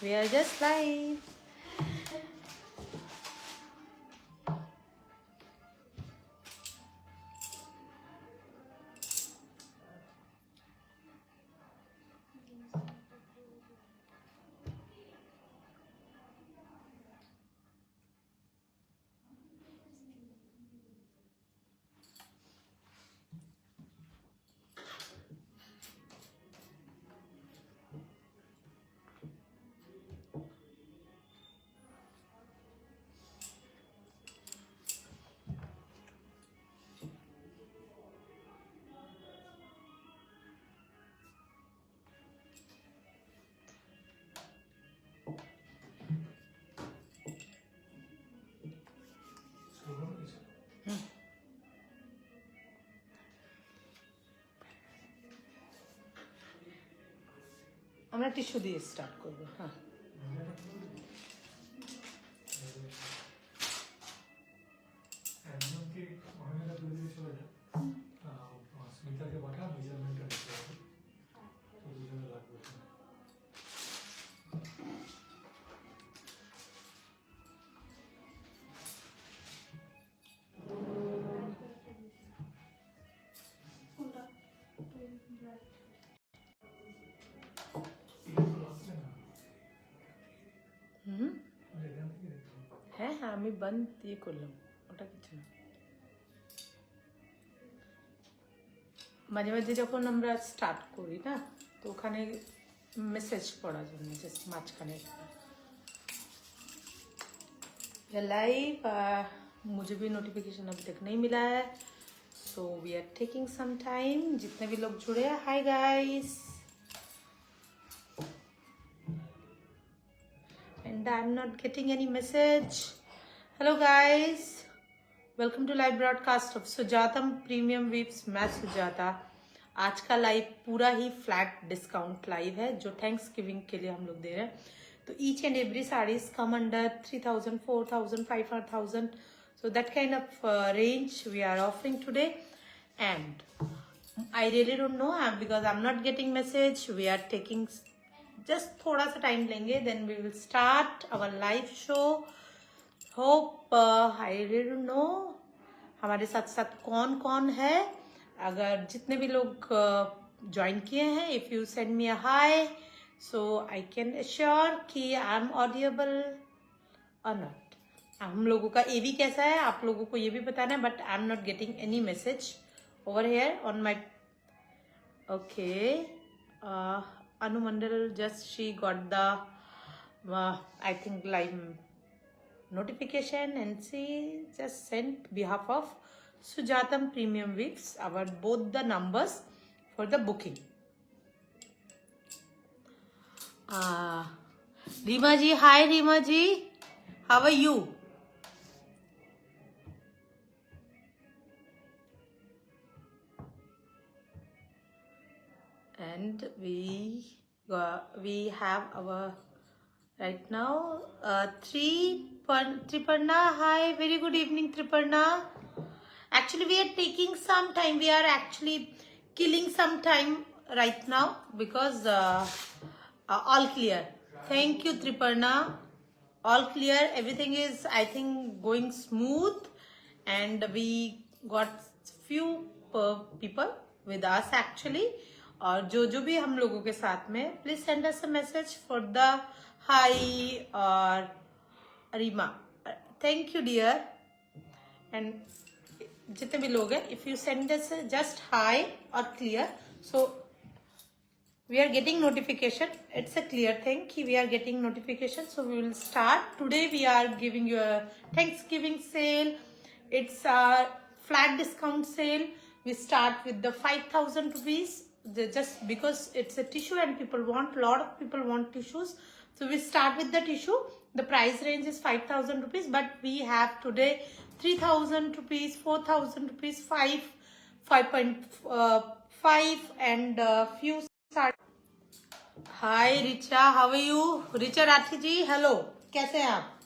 We are just live. আমরা tissue দিয়ে start করব। হ্যাঁ, একজনকে মহিলাটা তুলে দিয়ে চলে যায়, স্মিতাকে পাঠা মেজারমেন্টটা নিতে হবে, তো দুজনে লাগবে। হ্যাঁ হ্যাঁ, আমি বন্ধ দিয়ে করলাম, ওটা কিছু না। মাঝে মাঝে যখন আমরা স্টার্ট করি না, তো ওখানে मैसेज पढ़ा जरूर जस्ट माझखाने लाइव। मुझे भी नोटिफिकेशन अभी तक नहीं मिला है, so we are taking some time. जितने भी लोग जुड़े हैं, hi guys, and I'm not getting any message. Hello guys, welcome to live broadcast of Sujatam premium weaves. मैं सुजाता। आज का लाइव पूरा ही फ्लैट डिस्काउंट लाइव है, जो थैंक्स गिविंग के लिए हम लोग दे रहे हैं। तो each and every saris come under 3000, 4000, 5000, so that kind of range we are offering today. And I really don't know because I'm not getting message. We are taking just थोड़ा सा टाइम लेंगे, then we will start our live show. Hope I really don't know हमारे साथ साथ कौन कौन है। अगर जितने भी लोग ज्वाइन किए हैं, if you send me a hi, so I can assure कि आई एम ऑडिएबल और नॉट। हम लोगों का एवी कैसा है, आप लोगों को ये भी बताना है, but I am not getting any message over here on my. Okay, Anu Mandal just she got the I think live notification, and she just sent behalf of Sujatam Premium Weeks our both the numbers for the booking. Rima ji, hi Rima ji, how are you? And we have our right now Triparna. Hi, very good evening Triparna. Actually we are taking some time, we are actually killing some time right now because all clear. Thank you Triparna, all clear, everything is I think going smooth, and we got few people with us actually. और जो भी हम लोगों के साथ में, please send us a message for the hi और Reema, thank you dear. And जितने भी लोग हैं, if you send us just hi और clear, so we are getting notification. It's a clear thing कि we are getting notification, so we will start. Today we are giving you a Thanksgiving sale. It's a flat discount sale. We start with the 5000 rupees, just because it's a tissue and a lot of people want tissues, so we start with the tissue. The price range is 5000 rupees, but we have today 3000 rupees, 4000 rupees, 5.5 and few. Hi Richa, how are you? Richa Rathi ji, hello, कैसे हैं आप?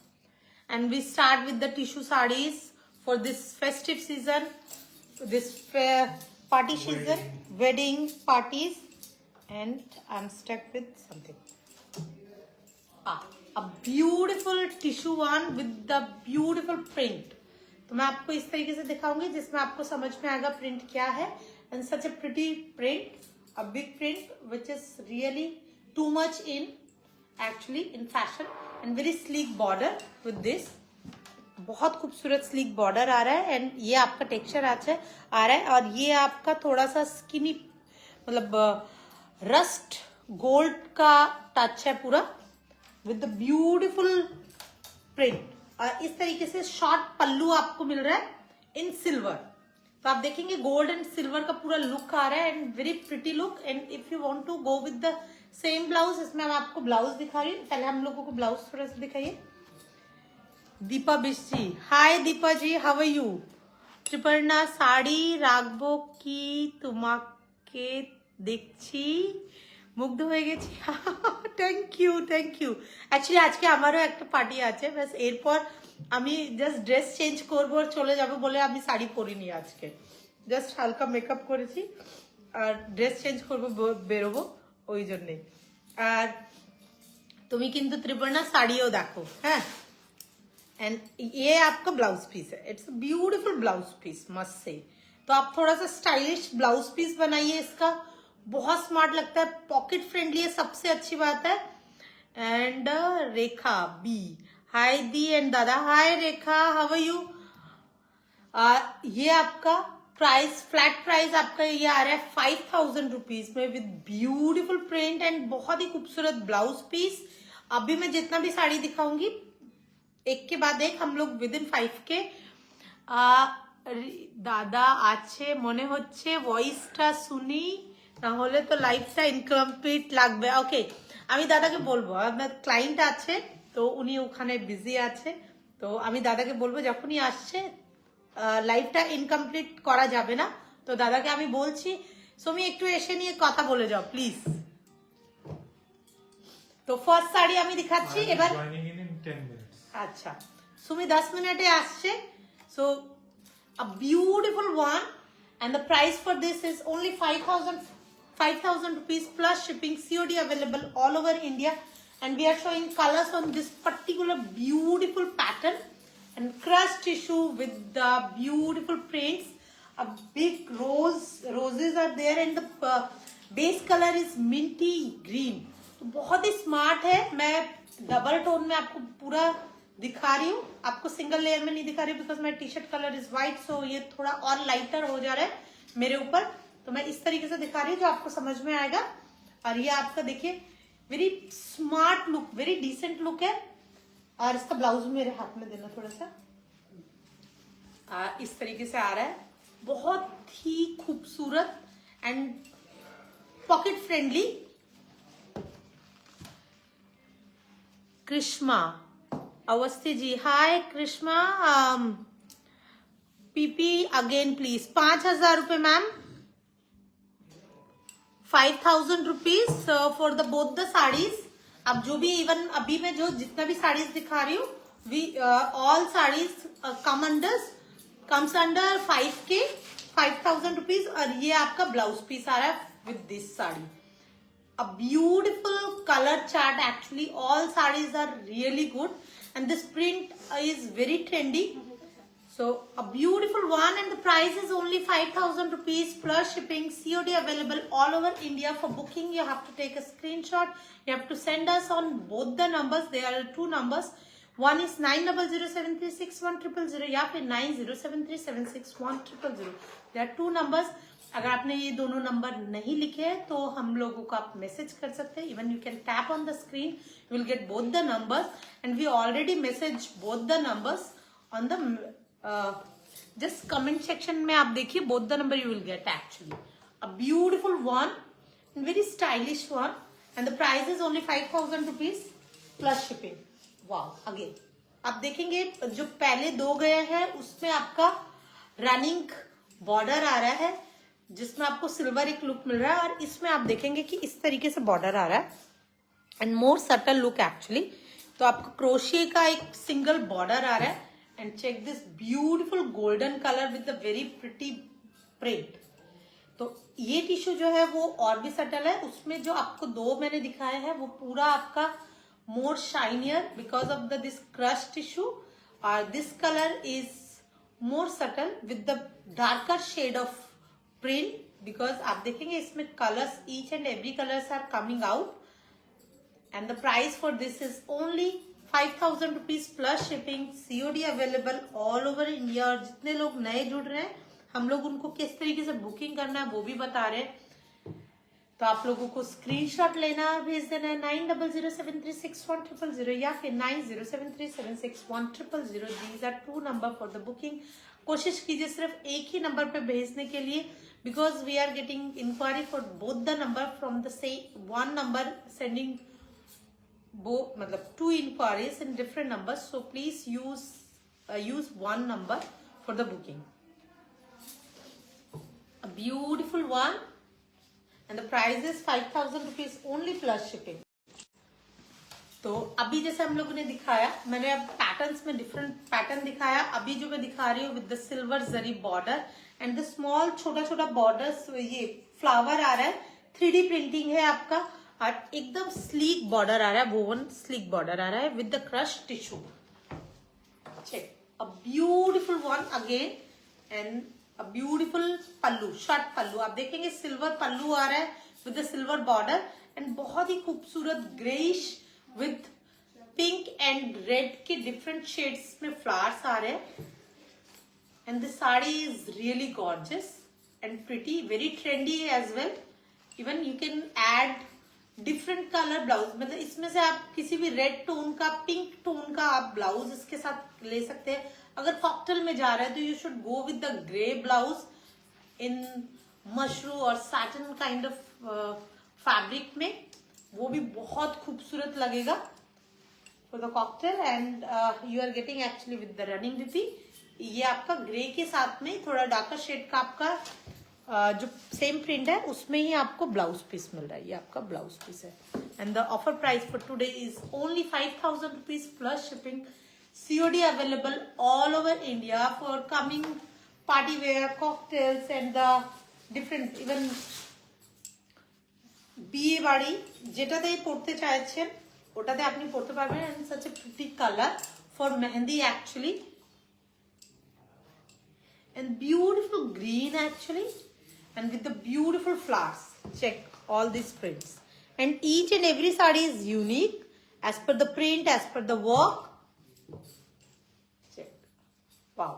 And we start with the tissue saris for this festive season, this party season, wedding parties, and I am stuck with something. Beautiful tissue one with the beautiful print. तो मैं आपको इस तरीके से दिखाऊंगी जिसमें आपको समझ में आएगा प्रिंट क्या है। And such a pretty print, a big print which is really too much in actually in fashion and very sleek border with this. बहुत खूबसूरत स्लीक बॉर्डर आ रहा है एंड ये आपका टेक्सचर अच्छा आ रहा है और ये आपका थोड़ा सा स्किनी मतलब रस्ट गोल्ड का टच है पूरा विद द ब्यूटिफुल प्रिंट। और इस तरीके से शॉर्ट पल्लू आपको मिल रहा है इन सिल्वर। तो आप देखेंगे गोल्ड एंड सिल्वर का पूरा लुक आ रहा है and very pretty look. And if you want to go with the same blouse, इसमें मैं आपको ब्लाउज दिखा रही हूँ। पहले हम लोगों को ब्लाउज थोड़ा सा दिखाइए। दीपा बिस्टी, हाय दीपा जी, हाउ आर यू? त्रिपर्णा साड़ी राखबो की তোমাকে দেখছি মুগ্ধ হয়ে গেছি। থ্যাংক ইউ অ্যাকচুয়ালি আজকে আমারও একটা পার্টি আছে, ব্যাস এরপর আমি জাস্ট ড্রেস চেঞ্জ করবো আর চলে যাবো বলে আমি শাড়ি পরিনি আজকে, জাস্ট হালকা মেকআপ করেছি আর ড্রেস চেঞ্জ করবো বেরোবো ওই জন্যেই। আর তুমি কিন্তু ত্রিপর্ণা শাড়িও দেখো, হ্যাঁ। एंड ये आपका ब्लाउज पीस है, it's beautiful blouse piece must say. तो आप थोड़ा सा स्टाइलिश ब्लाउज पीस बनाइए इसका, बहुत स्मार्ट लगता है, पॉकेट फ्रेंडली है, सबसे अच्छी बात है। एंड रेखा बी, हाय दी एंड दादा, hi Rekha, how are you? ये आपका प्राइस फ्लैट प्राइस आपका ये आ रहा है 5000 रुपीज में विद ब्यूटीफुल प्रिंट एंड बहुत ही खूबसूरत ब्लाउज पीस। अभी मैं जितना भी साड़ी दिखाऊंगी एक के बाद एक हम लोग विद इन 5K। দাদা আছে মনে হচ্ছে, ভয়েসটা শুনি না হলে তো লাইফটা ইনকমপ্লিট লাগবে। ওকে, আমি দাদাকে বলবো, আপনার ক্লায়েন্ট আছে তো উনি ওখানে বিজি আছে, তো আমি দাদাকে বলবো যখনই আসছে লাইফটা ইনকমপ্লিট করা যাবে না, তো দাদাকে আমি বলছি সুমি একটু এসে নিয়ে কথা বলে যাও প্লিজ। তো ফার্স্ট শাড়ি আমি দেখাচ্ছি এবার। अच्छा, सुमी 10 मिनट आसছে। So a beautiful one and the price for this is only 5000 rupees plus shipping, COD available all over India। and we are showing colors on this particular beautiful pattern and crushed tissue with the beautiful prints। a big roses are there and the base color is minty green। तो बहुत ही smart है। मैं double tone में आपको पूरा दिखा रही हूँ, आपको सिंगल लेयर में नहीं दिखा रही because my T shirt colour is white, so ये थोड़ा और लाइटर हो जा रहा है मेरे ऊपर, तो मैं इस तरीके से दिखा रही हूँ जो आपको समझ में आएगा। और ये आपका देखिए very smart look, very decent look है। और इसका ब्लाउज मेरे हाथ में देना थोड़ा सा, इस तरीके से आ रहा है, बहुत ही खूबसूरत and pocket friendly. Krishma Awasthi ji, hi Krishma, PP again please. 5000 रुपए ma'am, 5000 rupees for the both the saris. अब जो भी इवन अभी मैं जो जितना भी साड़ीज दिखा रही हूँ, we all saris comes under 5K, 5000 rupees. और ये आपका ब्लाउज पीस आ रहा है with this sari. A beautiful color chart actually, all sarees are really good and this print is very trendy, so a beautiful one and the price is only 5000 rupees plus shipping, COD available all over India। For booking you have to take a screenshot, you have to send us on both the numbers, there are two numbers, one is 9007361000 या फिर 9073761000, there are two numbers। अगर आपने ये दोनों number नहीं लिखे हैं तो हम लोगों को आप मैसेज कर सकते हैं, even you can tap on the screen, you will get both the numbers and we already message both the numbers on the just comment section में। आप देखिए both the number you will get actually a beautiful one and very stylish one and the price is only 5000 rupees plus shipping. वाह, again आप देखेंगे जो पहले दो गए हैं उसमें आपका रनिंग बॉर्डर आ रहा है जिसमें आपको सिल्वर एक लुक मिल रहा है, और इसमें आप देखेंगे कि इस तरीके से बॉर्डर आ रहा है and more subtle look actually. तो आपको क्रोशिये का एक सिंगल बॉर्डर आ रहा है and check this beautiful golden colour with the very pretty print. तो ये टिश्यू जो है वो और भी सटल है, उसमें जो आपको दो मैंने दिखाया है वो पूरा आपका more shinier because of this crushed tissue. This color is more subtle with the darker shade of print, because आप देखेंगे इसमें colors, each and every colors are coming out, and the price for this is only 5,000 rupees plus shipping. COD available all over India. और जितने लोग नए जुड़ रहे हैं, हम लोग उनको किस तरीके से बुकिंग करना है वो भी बता रहे हैं. तो आप लोगों को स्क्रीनशॉट लेना, भेज देना है 9007361000 या फिर 9073761000. These are 2 number for the booking. कोशिश कीजिए सिर्फ एक ही नंबर पे भेजने के लिए, because we are getting inquiry for both the number from the same one number, sending मतलब 2 inquiries in different numbers. So please use one number for the booking. A beautiful one. And the price is 5,000 rupees only plus shipping. तो अभी जैसे हम लोगों ने दिखाया, मैंने अब पैटर्न्स में डिफरेंट पैटर्न दिखाया. अभी जो मैं दिखा रही हूँ with the silver zari border and the small छोटा छोटा बॉर्डर्स, ये फ्लावर आ रहा है, 3D प्रिंटिंग है आपका, और एकदम स्लीक बॉर्डर आ रहा है, वोवन स्लीक बॉर्डर आ रहा है with the crush tissue. Check, a beautiful one again, and a beautiful pallu, short pallu. आप देखेंगे सिल्वर पल्लू आ रहा है with the silver border, and बहुत ही खूबसूरत greyish with pink and red के डिफरेंट शेड्स में फ्लावर्स आ रहे हैं. And this sari is really gorgeous and pretty, very trendy as well. Even you can add different colour blouse, मतलब इसमें से आप किसी भी रेड टोन का, पिंक टोन का आप ब्लाउज इसके साथ ले सकते हैं. अगर कॉकटेल में जा रहा है तो you should go with the grey blouse in mashru और सैटिन काइंड ऑफ फैब्रिक में, वो भी बहुत खूबसूरत लगेगा for the cocktail. And you are getting actually with the running BP. ये आपका ग्रे के साथ में थोड़ा डार्कर शेड का आपका जो सेम प्रिंट है उसमें ही आपको ब्लाउज पीस मिल रहा है. ये आपका ब्लाउज पीस है. And the offer price for today is only 5,000 rupees plus shipping. COD available all over India for coming party wear, cocktails and the different even বিয়ে বাড়ি যেটাতেই পড়তে চাইছেন ওটাতে আপনি পড়তে পারবেন. and such a pretty color for mehendi actually, and beautiful green actually, and with the beautiful flowers. Check all these prints, and each and every saree is unique as per the print, as per the work. Check. Wow.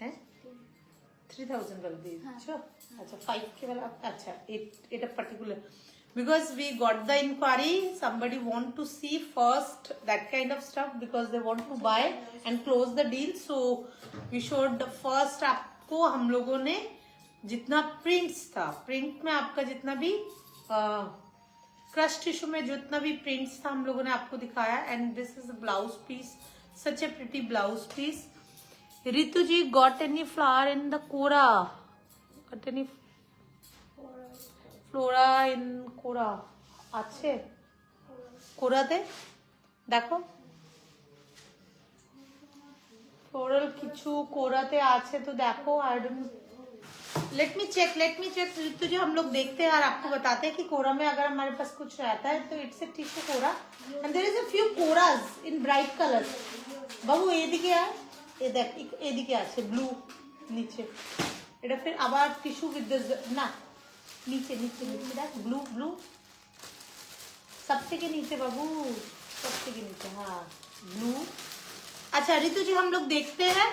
है 3,000 वाला दे अच्छा. अच्छा 5 के वाला, अच्छा it a particular, because we got the inquiry, somebody want to see first that kind of stuff because they want to buy and close the deal. So we showed first आपको हम लोगों ने जितना प्रिंट्स था, print में आपका जितना भी क्रश टिश्यू में जितना भी प्रिंट्स था हम लोगों ने आपको दिखाया. And this is a blouse piece, such a pretty blouse piece. Ritu ji, got any flower in the kora? Got any flora in kora? अच्छे কোরাতে দেখো ফ্লোরাল কিছু কোরাতে আছে তো দেখো. I don't, let me check Ritu ji. हम लोग देखते हैं और आपको बताते हैं कि कोरा में अगर हमारे पास कुछ रहता है तो it's a tissue kora. And there is a few koras in bright colours. বাবু এদিকে আয়, এ দেখ এদিকে আছে ব্লু নিচে. এটা फिर আবার টিস্যু উইথ না नीचे नीचे नीचे देख ब्लू सबसे के नीचे बाबू, सबसे के नीचे. हाँ ब्लू. अच्छा रितु जी हम लोग देखते हैं.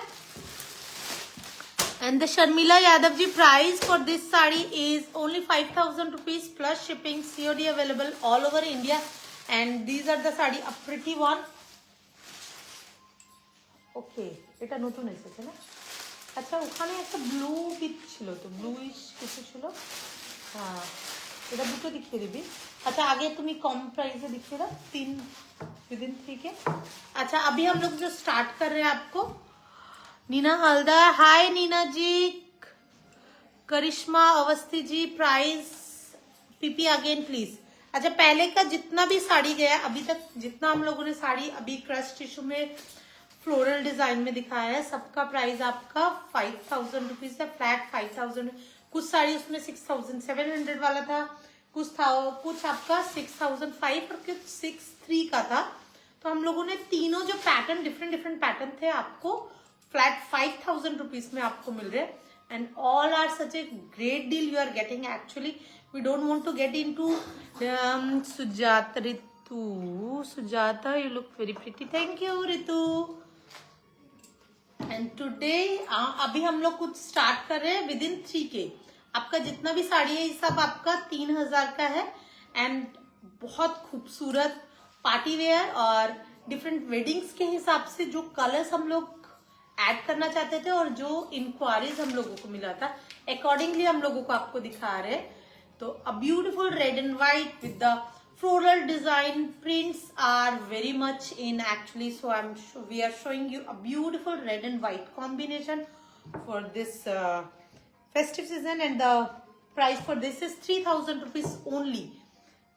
And the Sharmila Yadav ji, price for this sari is only 5,000 rupees plus shipping. COD available all over India. And these are the sari, a pretty one. Okay, এটা নতুন এসেছে না? আচ্ছা ওখানে একটা ব্লু পিচ ছিল তো, ব্লুইশ কিছু ছিল. हाँ এটা দুটো दिखिए দিবি. अच्छा आगे तुम कम प्राइस से दिखिए ना, 3 within 3 के. अच्छा अभी हम लोग जो स्टार्ट कर रहे हैं आपको, नीना हल्दा, हाय नीना जी. करिश्मा Awasthi ji, price PP again please. अच्छा पहले का जितना भी साड़ी गया अभी तक, जितना हम लोगों ने साड़ी अभी क्रश टिश्यू में फ्लोरल डिजाइन में दिखाया है। सबका प्राइस आपका 5000 रुपीज है, फ्लैट 5000। कुछ साड़ी उसमें 6700 वाला था, कुछ आपका 6005 और कुछ 63 का था। तो हम लोगों ने तीनों जो पैटर्न, डिफरेंट पैटर्न थे, आपको फ्लैट 5000 रुपीज में आपको मिल रहे हैं। And all are such a great deal you are getting. Actually we don't want to get into Sujata, Ritu, Sujata you look very pretty, thank you Ritu. And today अभी हम लोग कुछ स्टार्ट कर रहे हैं विद इन 3K। आपका जितना भी साड़ी है ये सब आपका 3000 का है। एंड बहुत खूबसूरत पार्टी वेयर और डिफरेंट वेडिंग्स के हिसाब से जो कलर्स हम लोग ऐड करना चाहते थे और जो इंक्वायरीज हम लोगों को मिला था, अकॉर्डिंगली हम लोगों को आपको दिखा रहे हैं। तो a beautiful red and white with the floral design, prints are very much in actually, so we are showing you a beautiful red and white combination for this festive season, and the price for this is 3000 rupees only.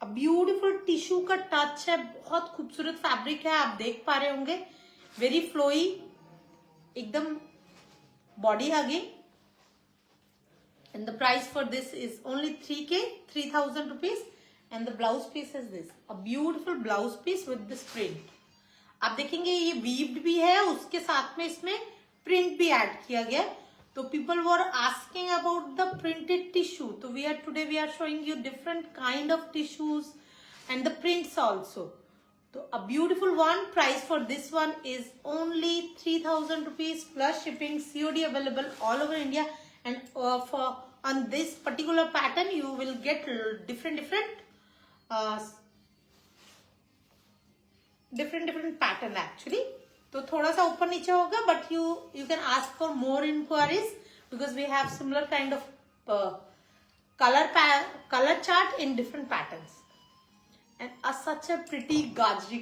A beautiful tissue का touch है, बहुत खूबसूरत fabric है, आप देख पा रहे होंगे, वेरी फ्लोई, एकदम body hugging. and the price for this is only 3K, 3000 rupees. And the blouse piece is this, a beautiful blouse piece with this print. आप देखेंगे ये weaved भी है, उसके साथ में इसमें print भी ऐड किया गया। तो people were asking about the printed tissue, तो today we are showing you different kind of tissues and the prints also. तो a beautiful one, price for this one is only 3000 rupees plus shipping, COD available all over India. And for on this particular pattern you will get different pattern actually. तो थोड़ा सा ऊपर नीचे होगा, but you can ask for more inquiries because we have similar kind of colour chart in different patterns. And such a pretty गाजरी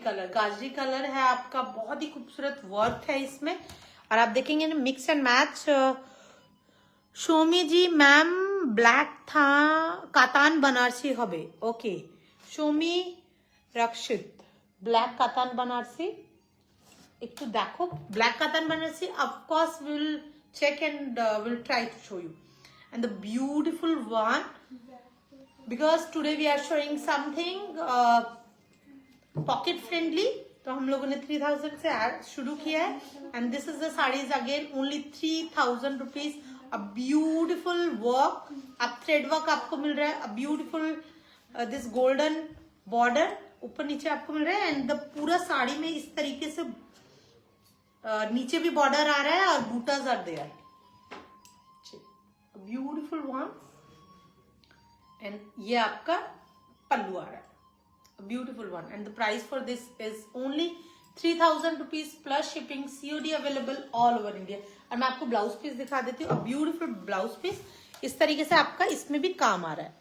colour है आपका, बहुत ही खूबसूरत वर्क है इसमें। और आप देखेंगे ना mix and match. Shomi ji ma'am black था कातान बनारसी हबे, ओके। शोमी रक्षित ब्लैक कातान बनारसी, एक तो देखो black katan Banarasi, of course will check and will try to show you. And the beautiful one, because today we are showing something pocket friendly, तो हम लोगों ने 3000 से ऐड शुरू किया है। And this is the saris again only 3000 rupees. A beautiful work, अब thread work आपको मिल रहा है, a beautiful this golden border ऊपर नीचे आपको मिल रहा है। एंड द पूरा साड़ी में इस तरीके से नीचे भी बॉर्डर आ रहा है और butas are there, beautiful one. And ये आपका पल्लू आ रहा है, beautiful one. And the price for this is only 3000 rupees plus shipping, COD available all over India. और मैं आपको ब्लाउज पीस दिखा देती हूँ, ब्यूटिफुल ब्लाउज पीस इस तरीके से आपका इसमें भी काम आ रहा है।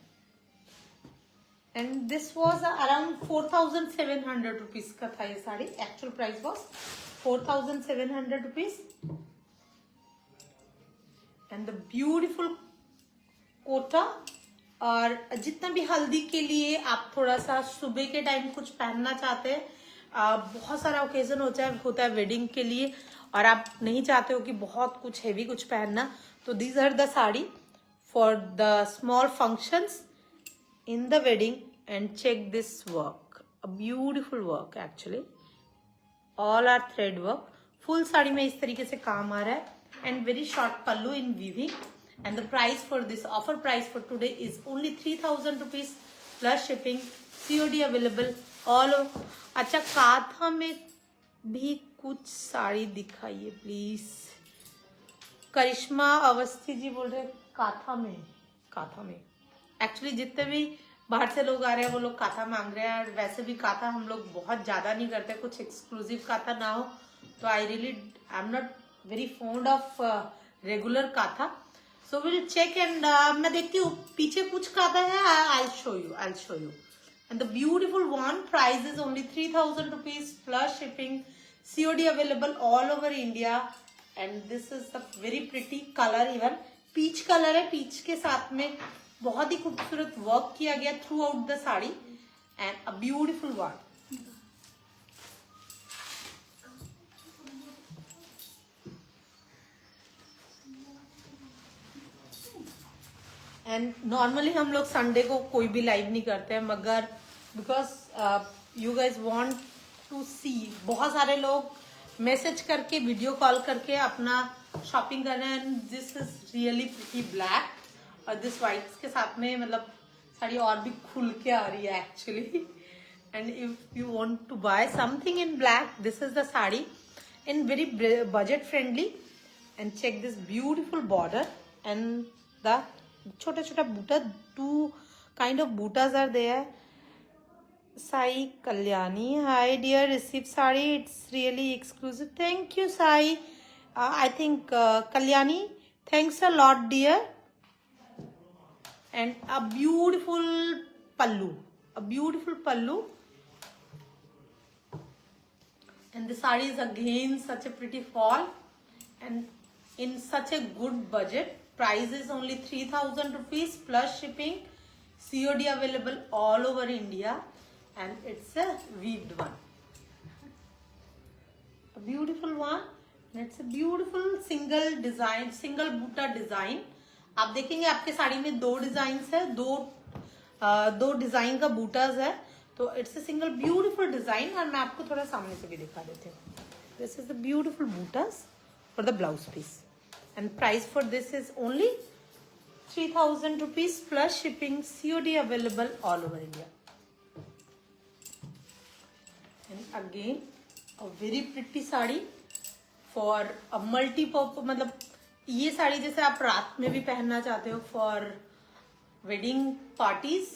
And this was around 4700 rupees का था ये sari, actual price was 4700 rupees. And the beautiful Kota. और जितना भी हल्दी के लिए आप थोड़ा सा सुबह के टाइम कुछ पहनना चाहते हैं, बहुत सारा ओकेजन होता है वेडिंग के लिए, और आप नहीं चाहते हो कि बहुत कुछ हेवी कुछ पहनना, तो these are the sari for the small functions in the wedding। and check this work, a beautiful work actually, all are thread work। full sari में इस तरीके से काम आ रहा है and very short pallu in weaving। and the price for this offer price for today is only 3000 rupees plus shipping, COD available all over। अच्छा, काथा में भी कुछ साड़ी दिखाइए प्लीज। करिश्मा अवस्थी जी बोल रहे काथा में एक्चुअली जितने भी बाहर से लोग आ रहे हैं वो लोग काथा मांग रहे हैं। और वैसे भी काथा हम लोग बहुत ज्यादा नहीं करते, कुछ एक्सक्लूसिव काथा ना हो तो I am not very fond of regular kantha. So will check and मैं देखती हूँ पीछे कुछ काथा है, I show you. And the beautiful one, price is only 3000 rupees plus shipping, COD available all over India. And this is the very pretty colour, even peach colour है, peach के साथ में बहुत ही खूबसूरत वर्क किया गया throughout the sari. And a beautiful one. And normally हम लोग संडे को कोई भी लाइव नहीं करते हैं, मगर because you guys want to see, बहुत सारे लोग मैसेज करके वीडियो कॉल करके अपना शॉपिंग कर रहे हैं, and this is really pretty black, और दिस वाइट के साथ में मतलब साड़ी और भी खुल के आ रही है actually. And if you want to buy something in black, this is the sari in very budget friendly. And check this beautiful border and the chota chota buta, two kind of butas are there. Sai Kalyani, hi dear, receive sari, it's really exclusive. Thank you Sai. I think Kalyani, thanks a lot dear. And a beautiful pallu, and the sari is again such a pretty fall and in such a good budget. Price is only 3,000 rupees plus shipping. COD available all over India, and it's a weaved one, a beautiful one, and it's a beautiful single design, single buta design. आप देखेंगे आपके साड़ी में दो design है, दो design का बूटाज है, तो it's a single beautiful design. और मैं आपको थोड़ा सामने से भी दिखा देती हूँ. This is the beautiful butas for the blouse piece, and price for this is only 3,000 rupees plus shipping. COD available all over India. And again a very pretty sari for a multipurpose, मतलब ये साड़ी जैसे आप रात में भी पहनना चाहते हो for wedding parties,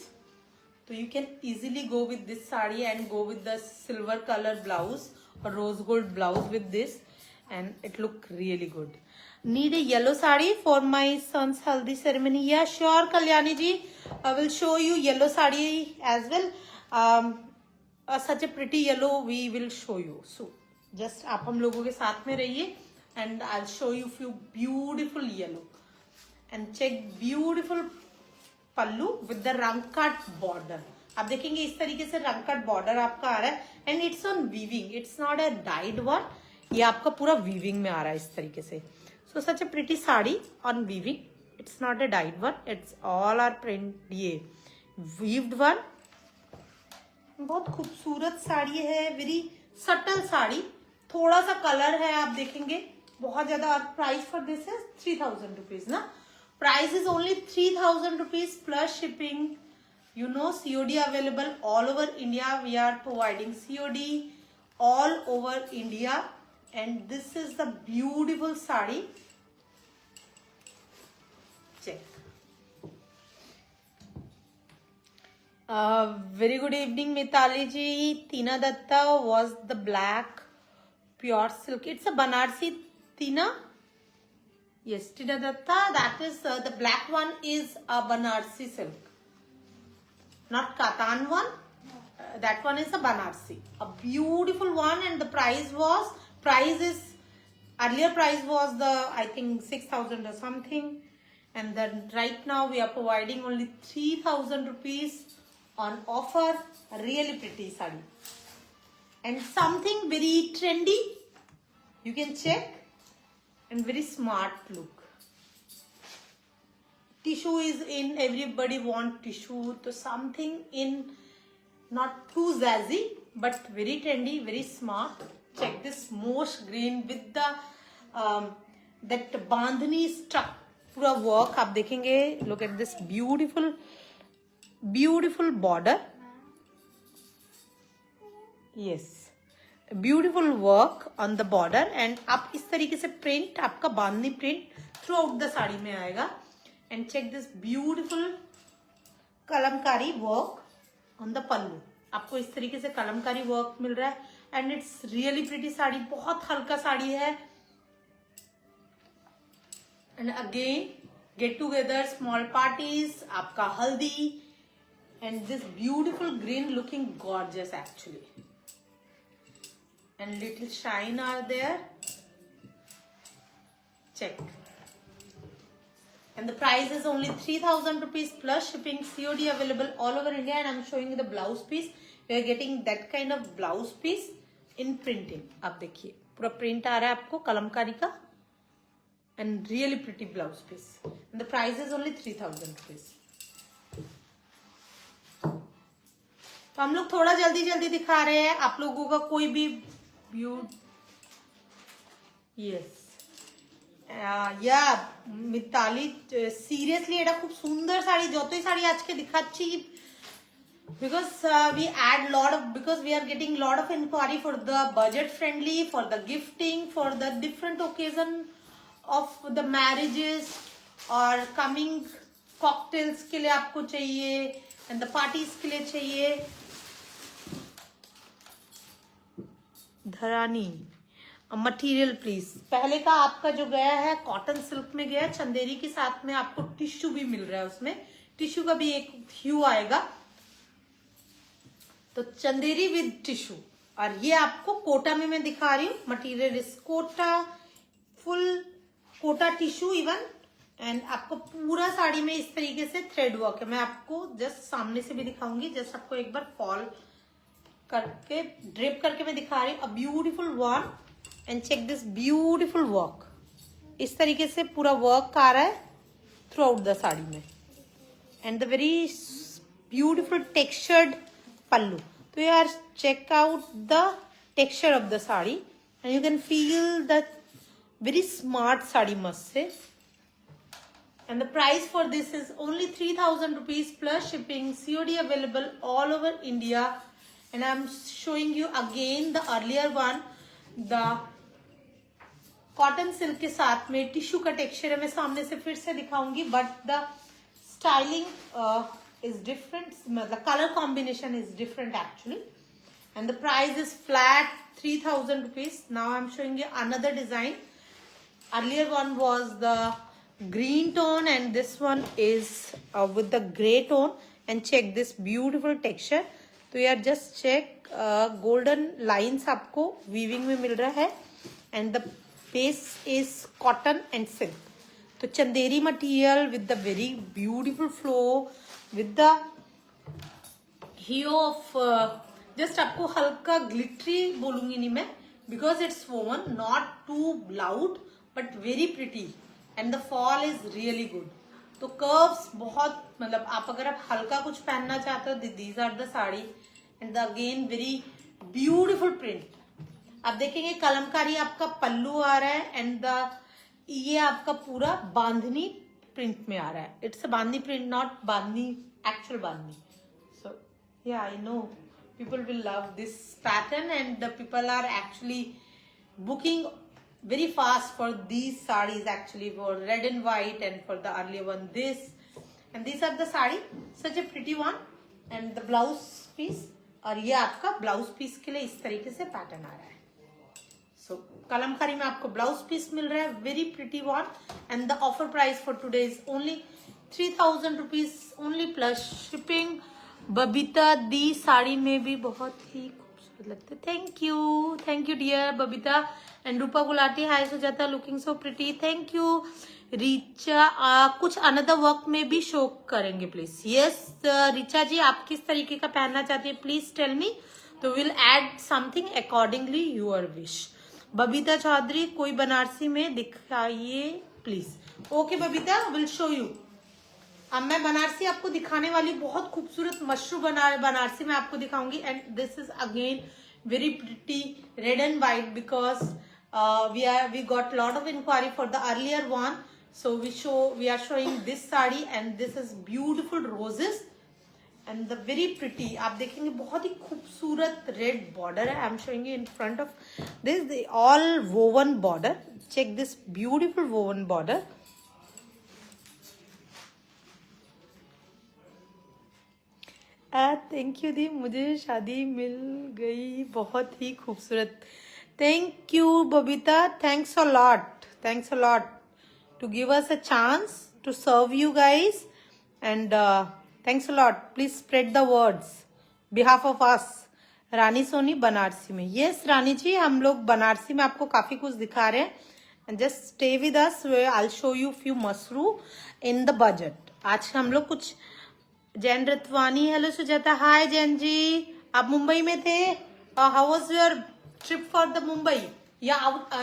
so you can easily go with this saree and go with the silver color blouse or rose gold blouse with this, and it look really good. Need a yellow saree for my son's haldi ceremony? Yeah, sure Kalyani ji, I will show you yellow saree as well. Such a pretty yellow we will show you. So just आप हम लोगों के साथ में रहिए, and I'll show you few beautiful yellow. And check beautiful pallu with the रंग cut border. आप देखेंगे इस तरीके से रंग कट बॉर्डर आपका आ रहा है, and it's on weaving, it's not a dyed one, ये आपका पूरा वीविंग में आ रहा है इस तरीके से. So such a pretty sari on weaving, it's not a dyed one, it's all are print, ये वीव्ड वन. बहुत खूबसूरत साड़ी है, वेरी सटल साड़ी, थोड़ा सा कलर है आप देखेंगे, बहुत ज्यादा. और price for this is 3,000 rupees ना. Price is only 3,000 rupees plus shipping. You know, COD available all over India. We are providing COD all over India, and this is the beautiful sari. Check. Very good evening, Mitali ji. Tina Datta was the black pure silk. It's a Banarsi Tina. Yes, Tina Datta, that is the black one is a Banarsi silk, not Katan one. That one is a Banarsi, a beautiful one, and the price is earlier price was the I think 6,000 or something, and then right now we are providing only 3,000 rupees on offer. A really pretty sari and something very trendy. You can check. And very smart look. Tissue is in, everybody want tissue, so something in not too zazzy but very trendy, very smart. Check this mosh green with the that bandhani stuck पूरा work आप देखेंगे. Look at this beautiful border. Yes, beautiful work on the border, and आप इस तरीके से print, आपका bandhani print throughout the sari में आएगा. And check this beautiful kalamkari work on the pallu. आपको इस तरीके से कलमकारी वर्क मिल रहा है, and it's really pretty sari, बहुत हल्का साड़ी है. And again get together, small parties, आपका haldi, and this beautiful green looking gorgeous actually, and little shine are there. Check. And the price is only 3,000 rupees plus shipping. COD available all over India, and I'm showing you the blouse piece. We are getting that kind of blouse piece in printing. आप देखिए पूरा print आ रहा है आपको कलमकारी का, and really pretty blouse piece. And the price is only 3,000 rupees. तो हम लोग थोड़ा जल्दी जल्दी दिखा रहे हैं, आप लोगों का कोई भी व्यू। यस या मिताली सीरियसली এটা খুব সুন্দর শাড়ি, যতই শাড়ি আজকে দেখাচ্ছি because we add lot of, because we are getting lot of inquiry for the budget friendly, for the gifting, for the different occasion of the marriages or coming cocktails के लिए आपको चाहिए and the parties के लिए चाहिए। धरानी material please, पहले का आपका जो गया है कॉटन सिल्क में गया है, चंदेरी के साथ में आपको टिश्यू भी मिल रहा है, उसमें टिश्यू का भी एक ह्यू आएगा, तो चंदेरी विद टिश्यू। और ये आपको कोटा में मैं दिखा रही हूँ, material is Kota, full Kota tissue even, and आपको पूरा साड़ी में इस तरीके से थ्रेड वर्क है। मैं आपको जस्ट सामने से भी दिखाऊंगी, जस्ट आपको एक बार फॉल करके ड्रेप करके मैं दिखा रही हूँ। A beautiful one, and check this beautiful work, इस तरीके से पूरा वर्क आ रहा है थ्रू आउट द साड़ी में, and the very beautiful textured pallu. तो यार check out the texture of the sari and you can feel the very smart sari मस्त से। And the price for this is only 3,000 rupees plus shipping, COD available all over India. And I'm showing you again the earlier one, the cotton silk के साथ में tissue का texture है, मैं सामने से फिर से दिखाऊंगी, but the styling is different, मतलब color combination is different actually, and the price is flat 3,000 rupees. Now I'm showing you another design. Earlier one was the green tone and this one is with the gray tone, and check this beautiful texture. तो यार just check golden lines आपको weaving में मिल रहा है, and the base is cotton and silk. तो Chanderi material with the very beautiful flow, with the hue of just आपको हल्का glittery बोलूंगी नहीं मैं, because it's woven, not too loud but very pretty, and the fall is really good. तो curves बहुत, मतलब आप अगर आप हल्का कुछ पहनना चाहते हो, these are the sari, and the again very beautiful print. आप देखेंगे कलमकारी आपका पल्लू आ रहा है, एंड द ये आपका पूरा बांधनी प्रिंट में आ रहा है। It's a bandhani print, not bandhani actual bandhani. So yeah I know people will love this pattern, and the people are actually booking very fast for these sarees, actually for red and white, and for the earlier one this, and these are the saree, such a pretty one, and the blouse piece, और ये आपका blouse piece के लिए इस तरीके से pattern आ रहा है। सो कलमकारी में आपको ब्लाउज पीस मिल रहा है, very pretty one, and the offer price for today is only 3,000 rupees only plus shipping. Babita di sari में भी बहुत ही खूबसूरत लगते, thank you dear Babita. And Rupa Gulati, hi Sujata, looking so pretty, thank you. Richa कुछ अनदर वर्क में भी शो करेंगे प्लीज। यस रिचा जी, आप किस तरीके का पहनना चाहती है प्लीज टेल मी, तो will add something accordingly your wish. Babita Chaudhary, कोई बनारसी में दिखाइए please. Okay Babita, will show you. अब मैं बनारसी आपको दिखाने वाली, बहुत खूबसूरत मशरू बनारसी मैं आपको दिखाऊंगी, and this is again very pretty red and white, because we got lot of inquiry for the earlier one, so we are showing this saree, and this is beautiful roses and the very pretty, आप देखेंगे बहुत ही खूबसूरत red border है। I am showing you in front of this all woven border, check this beautiful woven border। Thank you di, मुझे शादी मिल गई, बहुत ही खूबसूरत। Thank you Babita, thanks a lot to give us a chance to serve you guys, and thanks a lot. Please spread the words behalf of us. Rani Soni Banarasi में, yes रानी जी, हम लोग बनारसी में आपको काफी कुछ दिखा रहे हैं, and just stay with us, I will show you few mashru in the budget. आज हम लोग कुछ, जैन रतवानी, हेलो सुजाता, हाय जैन जी, आप मुंबई में थे, how was your trip for the Mumbai, या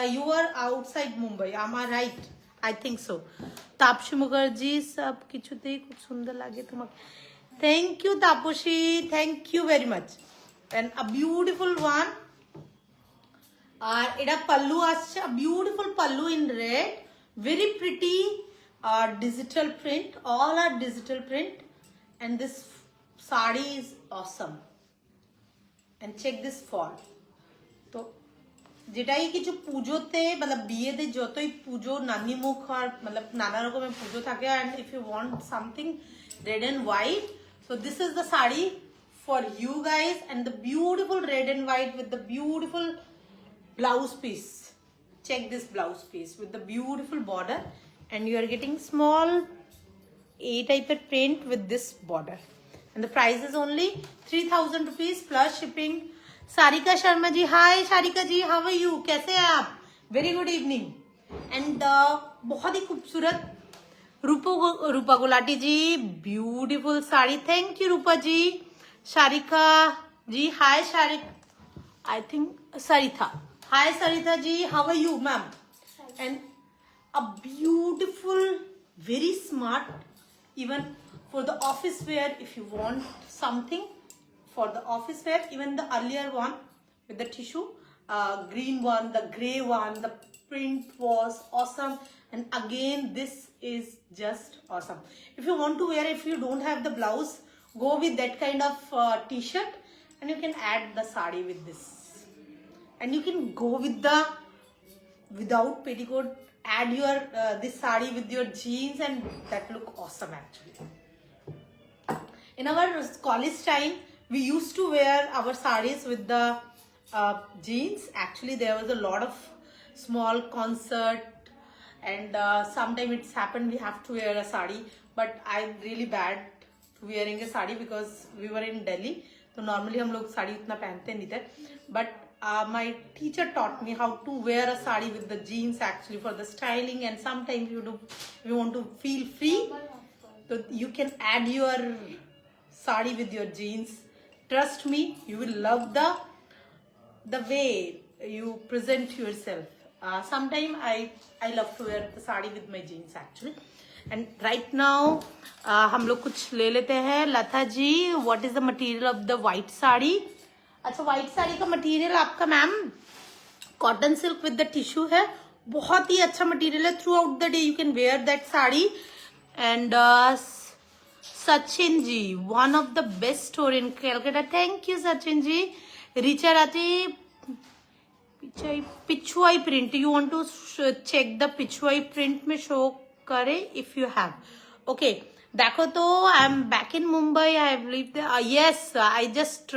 you are outside Mumbai, am I right? I think so. Tapasi Mukherjee সব কিছুতেই খুব সুন্দর লাগে তোমাকে। Thank you Tapasi, thank you very much. And a beautiful one. আর এটা পাল্লু আসছে, beautiful pallu in red, very pretty digital print, all are digital print, and this sari is awesome. And check this fall. তো যেটাই কিছু পুজোতে मतलब বিয়েতে যতই পুজো নানিমুখ আর मतलब নানা রকমের পুজো থাকে, and if you want something red and white, so this is the sari for you guys, and the beautiful red and white with the beautiful blouse piece. Check this blouse piece with the beautiful border, and you are getting small A type of print with this border, and the price is only 3,000 rupees plus shipping. Sarika Sharma ji, hi Sarika ji, how are you, कैसे हैं आप? Very good evening. And बहुत ही खूबसूरत Rupa Gulati ji, beautiful sari, thank you Rupa ji. Sarika ji, hi Sarik, I think Sarita, hi Sarita ji, how are you ma'am? And a beautiful, very smart, even for the office wear, if you want something for the office wear. Even the earlier one with the tissue, green one, the gray one, the print was awesome, and again this is just awesome. If you want to wear, if you don't have the blouse, go with that kind of t-shirt, and you can add the sari with this, and you can go with the without petticoat, add your this sari with your jeans, and that look awesome actually. In our college time, we used to wear our saris with the jeans. Actually, there was a lot of small concert, and sometimes it's happened we have to wear a sari, but I'm really bad wearing a sari because we were in Delhi, so normally हम लोग साड़ी उतना पहनते नहीं थे, but my teacher taught me how to wear a sari with the jeans actually for the styling, and sometimes you want to feel free, so you can add your sari with your jeans. Trust me, you will love the way you present yourself. Sometimes I love to wear the sari with my jeans actually. And right now हम लोग कुछ ले लेते हैं। Lata ji, what is the material of the white sari? अच्छा, white sari का material आपका ma'am cotton silk with the tissue है, बहुत ही अच्छा मटेरियल है। Throughout the day you can wear that sari. And Sachin ji, one of the best store in Calcutta, thank you Sachin ji. Richa Raji, Pichwai print, you want to check the Pichwai print में show करे if you have, okay. देखो तो I am back in Mumbai, I have lived, yes I just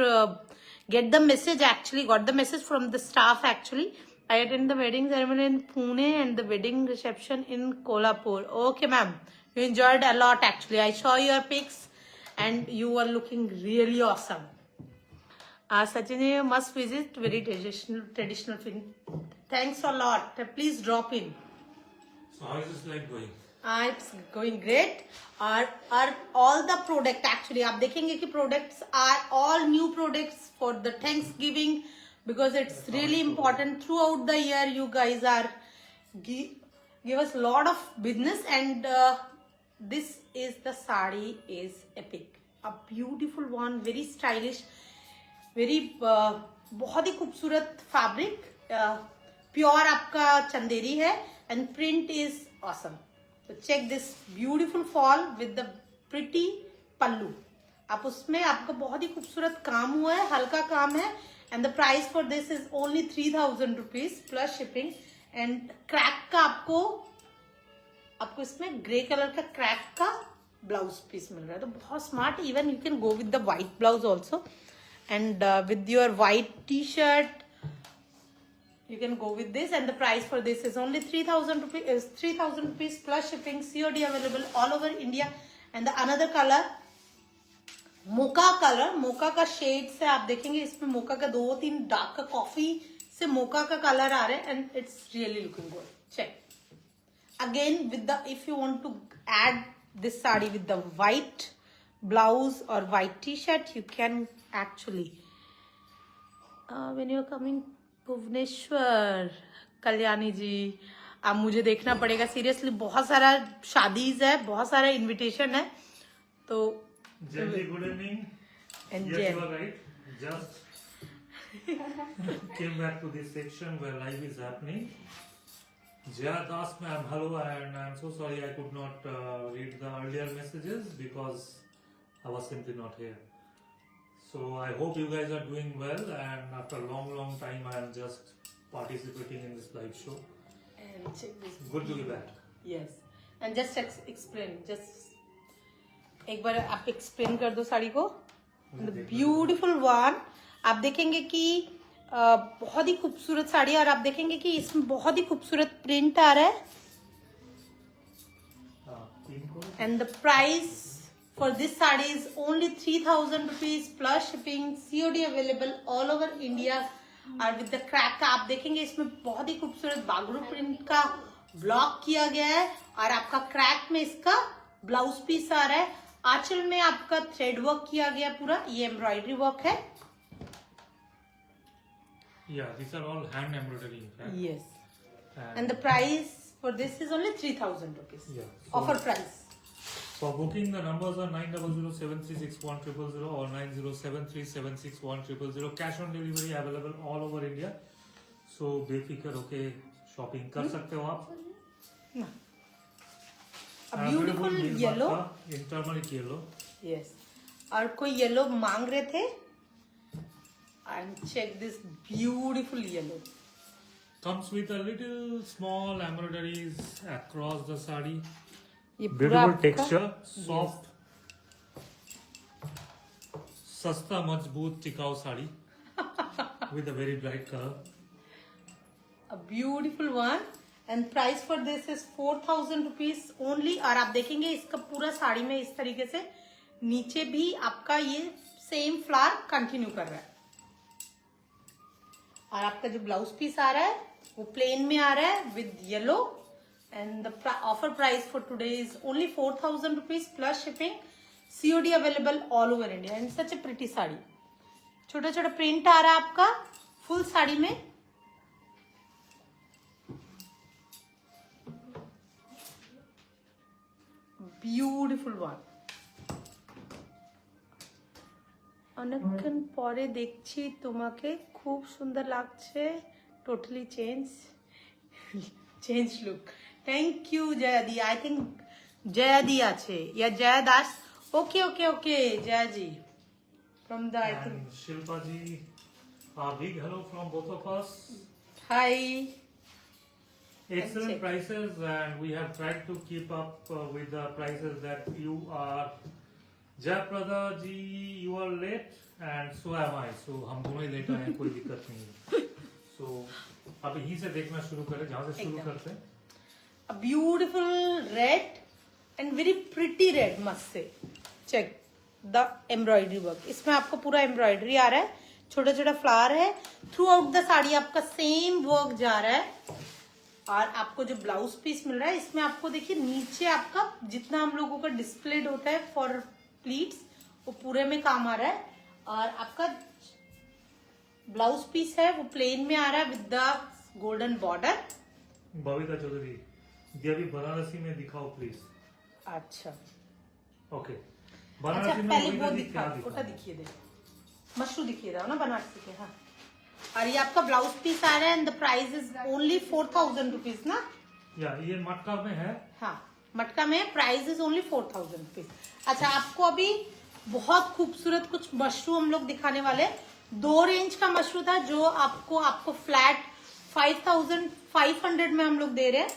get the message, actually got the message from the staff actually. I attended the wedding ceremony in Pune and the wedding reception in Kolhapur. Okay ma'am, you enjoyed a lot actually. I saw your pics and you were looking really awesome. Sachin, you must visit, very traditional thing. Thanks a lot, please drop in. So how is this like going? It's going great. Are all the product actually आप देखेंगे कि products are all new products for the Thanksgiving, because it's really important throughout the year. You guys are give us a lot of business, and this is the sari is epic, a beautiful one, very stylish, very बहुत ही खूबसूरत fabric, pure आपका चंदेरी है, and print is awesome. So check this beautiful fall with the pretty pallu. आप उसमें आपका बहुत ही खूबसूरत काम हुआ है, हल्का काम है, and the price for this is only 3,000 rupees plus shipping. And crack का आपको इसमें ग्रे कलर का क्रैक का ब्लाउज पीस मिल रहा है, तो बहुत smart. Even you can go with the white blouse also, and with your white T shirt you can go with this, and the price for this is only 3,000 rupees, is 3,000 rupees plus shipping, COD available all over India. And the another color, mocha colour, mocha का shades है, आप देखेंगे इसमें मोका का 2-3 dark का coffee से मोका का colour आ रहा है, and it's really looking good. Check again with the, if you want to add this sari with the white blouse और white T shirt, you can actually when you are coming Bhubaneswar, Kalyani ji, अब मुझे देखना पड़ेगा seriously, बहुत सारा शादीज है, बहुत सारा इनविटेशन है, तो Jenny, good evening. And Yes, Jen. you are right. Just came back to this section where live is happening. Jayad asked ma'am hello, and I'm so sorry I could not read the earlier messages because I was simply not here. So I hope you guys are doing well, and after a long time I am just participating in this live show. and check this. Good to be back. Yes, and just explain, just एक बार आप explain कर दो साड़ी को. Beautiful one. आप देखेंगे कि बहुत ही खूबसूरत साड़ी है, और आप देखेंगे कि इसमें बहुत ही खूबसूरत प्रिंट आ रहा है. And the price for this saree is only 3,000 rupees plus shipping, COD available all over India. और with the crack का आप देखेंगे इसमें बहुत ही खूबसूरत बागरू प्रिंट का ब्लॉक किया गया है, और आपका क्रैक में इसका ब्लाउज पीस आ रहा है. आंचल में आपका थ्रेड वर्क किया गया पूरा, ये एम्ब्रॉयडरी वर्क है. Yeah, these are all hand embroidery in fact. Yes. And the price for this is only 3,000 rupees. Yeah. Offer price. For booking, the numbers are 9007361000 or 9073761000. Cash on delivery available all over India. So बेफिक्र होके shopping कर सकते हो आप. No. A beautiful yellow. In turmeric yellow. Yes. और कोई yellow मांग रहे थे. And check this beautiful yellow. Comes with a little small embroideries across the sari. ये पूरा Beautiful आपका texture, soft, सस्ता मजबूत टिकाऊ sari with a very bright color. a beautiful one, and price for this is 4,000 rupees only. और आप देखेंगे इसका पूरा साड़ी में इस तरीके से नीचे भी आपका ये सेम फ्लावर कंटिन्यू कर रहा है, और आपका जो ब्लाउज पीस आ रहा है वो प्लेन में आ रहा है with yellow. And the offer price for today is only 4,000 rupees plus shipping, COD available all over India. And such a pretty sari, छोटा छोटा प्रिंट आ रहा है आपका फुल साड़ी में. Beautiful one. অনেকক্ষণ পরে দেখছি তোমাকে, খুব সুন্দর লাগছে. Totally change look. Thank you জয়াদি. আই থিঙ্ক জয়াদি আছে, yeah Jaya Das. Okay okay okay জয়াজি from the I think. And Shilpa ji, a big hello from both of us. Hi. Excellent prices, and we have tried to keep up with the prices that you are. Jayaprada ji, you are late, and so am I. So हम दोनों ही late आए हैं, कोई दिक्कत नहीं है. So अब यहीं से देखना शुरू करें जहाँ से शुरू करते हैं. A beautiful red and very pretty red, must say. Check the embroidery work. इसमें आपको पूरा एम्ब्रॉयडरी आ रहा है, छोटा छोटा फ्लावर है. थ्रू आउट द साड़ी आपका सेम वर्क जा रहा है, और आपको जो ब्लाउज पीस मिल रहा है इसमें आपको देखिए नीचे आपका जितना हम लोगों का डिस्प्लेड होता है फॉर प्लीट्स वो पूरे में काम आ रहा है, और आपका ब्लाउज पीस है वो प्लेन में आ रहा है with the golden border. Babita Chaudhary, ये अभी बनारसी में दिखाओ प्लीज. अच्छा ओके. अच्छा, बनारसी में पहले वो बबीता जी दिखा, क्या कोटा दिखा? दिखिए दे, मशरू दिखिए रहा ना बनारसी के. हाँ, और ये आपका ब्लाउज पीस आ रहा है, and the price is only 4,000 rupees ना. या ये मटका में है. हाँ, मटका में प्राइस इज ओनली 4,000 रुपीज. अच्छा, आपको अभी बहुत खूबसूरत कुछ मशरू हम लोग दिखाने वाले हैं. 2 रेंज का मशरू था जो आपको फ्लैट 5,500 में हम लोग दे रहे हैं.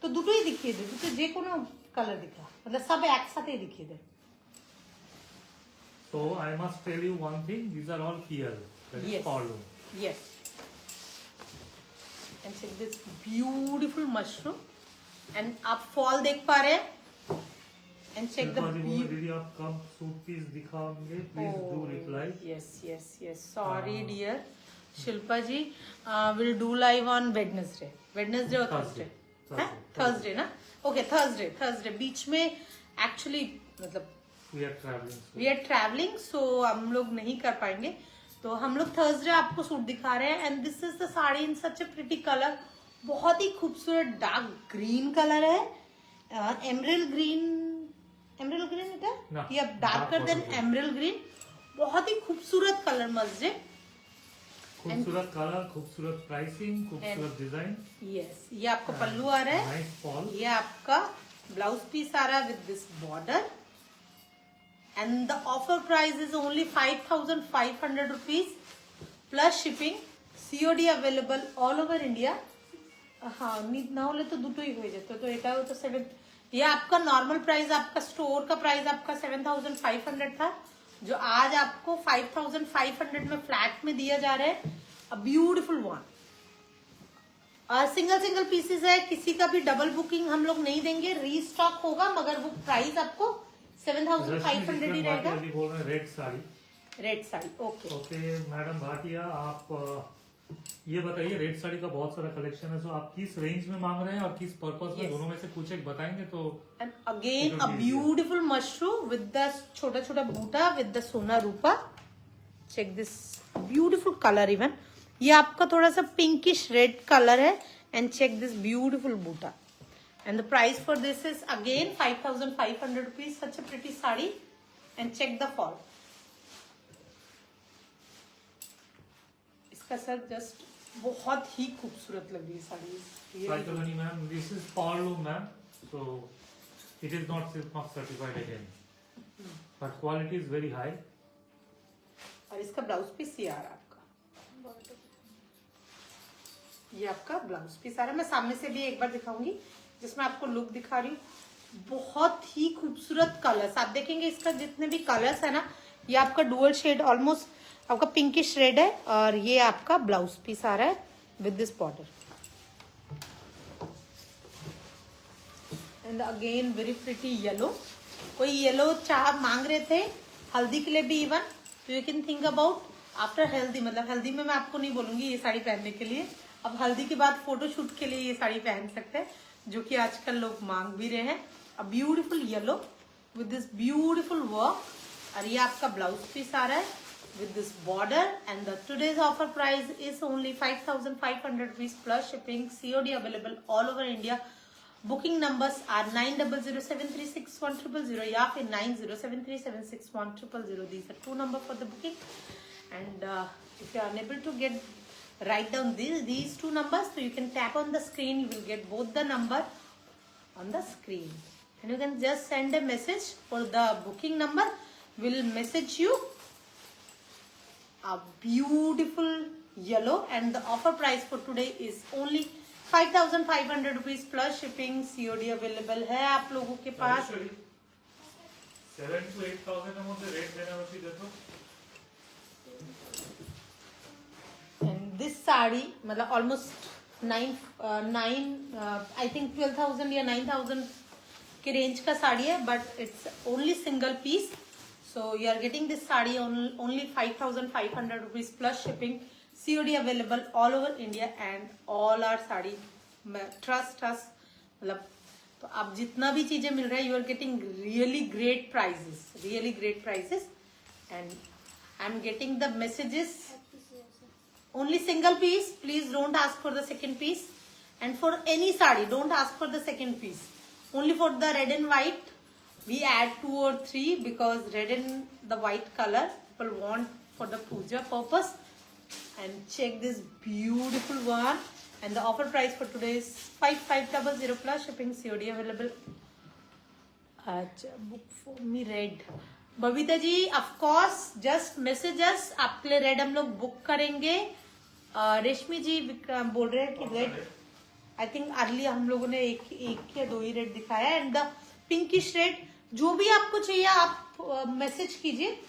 तो দুটো ही दिखिए दे, দুটো যে কোনো কালার দিখা, मतलब सब একসাথে दिखिए दे. So I must tell you one thing, these are all PL, that is Yes. Paulo. Yes. And check this beautiful mushroom. And आप फॉल देख पा रहे हैं. And check the शिल्पा जी बोले दीदी आप कब सूट पीस दिखाओगे, please do reply. Yes, yes, yes. Sorry, dear. Shilpa ji, will do live on Wednesday. Wednesday or Thursday? Thursday ना? Okay, Thursday. बीच में actually मतलब we are traveling, so हम लोग नहीं कर पाएंगे. तो हम लोग थर्सडे आपको सूट दिखा रहे हैं, and this is the sari in such a pretty colour. बहुत ही खूबसूरत डार्क ग्रीन कलर है, एमरल्ड ग्रीन এটা ना, या darker dark than water emerald green, बहुत ही खूबसूरत कलर मस्जिद। खूबसूरत कलर, खूबसूरत प्राइसिंग, खूबसूरत डिजाइन। यस, ये आपको पल्लू आ रहा है, नाइस फॉल। ये आपका ब्लाउज पीस आ रहा है with this border and the offer price is only 5,500 rupees plus shipping, COD available all over India. हाँ ना होले तो दुटो ही हो जाते, तो এটা तो 7, ये आपका नॉर्मल प्राइस, आपका स्टोर का प्राइस आपका 7,500 था, जो आज आपको 5,500 में फ्लैट में दिया जा रहा है। अ ब्यूटीफुल वन, सिंगल पीसेस है, किसी का भी डबल बुकिंग हम लोग नहीं देंगे, रीस्टॉक होगा, मगर वो प्राइस आपको 7,500 ही रहेगा। अभी बोल रहे हैं red sari. Red sari, okay okay madam Bhatia, आप ये बताइए, रेड साड़ी का बहुत सारा कलेक्शन है, तो आप किस रेंज में मांग रहे हैं और किस पर्पस में, Yes. दोनों में से कुछ एक बताएंगे तो। And again It a will be beautiful mushroom with the छोटा छोटा बूटा with the सोना रूपा। Check this beautiful color even, ये आपका थोड़ा सा पिंकिश रेड कलर है and check this beautiful बूटा and the price for this is again 5,500 rupees, such a pretty sari and check the fall। इसका सर जस्ट बहुत ही खूबसूरत लग रही है sari. Saitolani ma'am, this is Parlo ma'am, so it is not silk mark certified again, but quality is very high. और इसका blouse piece ये आ रहा है आपका, ये आपका ब्लाउज पीस आ रहा है। मैं सामने से भी एक बार दिखाऊंगी जिसमें आपको लुक दिखा रही हूँ। बहुत ही खूबसूरत कलर्स आप देखेंगे, इसका जितने भी कलर्स है ना, ये आपका डुअल शेड ऑलमोस्ट आपका पिंकिश रेड है, और ये आपका ब्लाउज पीस आ रहा है with this border and again very pretty yellow. कोई येलो चाह मांग रहे थे हल्दी के लिए भी इवन, तो you can think about after हल्दी, मतलब हल्दी में मैं आपको नहीं बोलूंगी ये साड़ी पहनने के लिए, अब हल्दी के बाद फोटोशूट के लिए ये साड़ी पहन सकते हैं, जो कि आजकल लोग मांग भी रहे हैं। A beautiful yellow with this beautiful work, और ये आपका ब्लाउज पीस आ रहा है with this border and the today's offer price is only 5,500 rupees plus shipping, COD available all over India। Booking numbers are 9007361000 या फिर 9073761000। These are two number for the booking, and if you are unable to write down these two numbers, so you can tap on the screen, you will get both the number on the screen and you can just send a message for the booking number, will message you a beautiful yellow and the offer price for today is only 5,500 rupees plus shipping, COD available है आप लोगों के पास। 7,000 to 8,000 এর মধ্যে rate দেনা হচ্ছে দেখো। and this sari मतलब almost 9 I think 12,000 या 9,000 के रेंज का साड़ी है, but it's only single piece, so you are getting this sari only 5,500 rupees plus shipping, COD available all over India and all our sari trust us, मतलब तो आप जितना भी चीजें मिल रहा है you are getting really great prices and I'm getting the messages only single piece, please don't ask for the second piece, and for any sari don't ask for the second piece, only for the red and white we add 2 or 3 because red and the white color people want for the puja purpose। And check this beautiful one and the offer price for today is 5,500 plus shipping, COD available। अच्छा book for me red, Babita ji of course just message us, आपके लिए red हम लोग book करेंगे। रेशमी जी बोल रहे हैं कि रेड आई थिंक अर्ली हम लोगों ने एक या दो ही रेड दिखाया, एंड द पिंकिश रेड जो भी आपको चाहिए आप मैसेज कीजिए।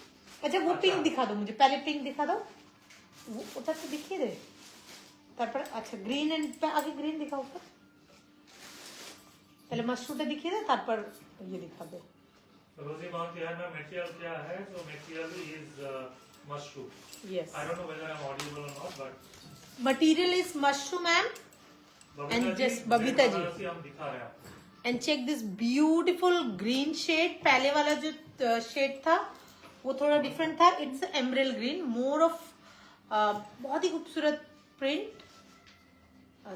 अच्छा वो पिंक दिखा दो मुझे, पहले पिंक दिखा दो, वो उधर से दिखिए दे तारपर। अच्छा ग्रीन एंड आगे ग्रीन दिखाओ ऊपर, पहले मशरूम दिखिए दे तारपर ये दिखा दो। रोजी मांगती है ना मटेरियल क्या है, so material is mushroom। Yes, I don't know whether I'm audible or not, but material is mushroom ma'am and just Babita ji हम दिखा रहे हैं आपको। and check this beautiful green shade, पहले वाला जो शेड था वो थोड़ा डिफरेंट था, it's emerald green, more of बहुत ही खूबसूरत print,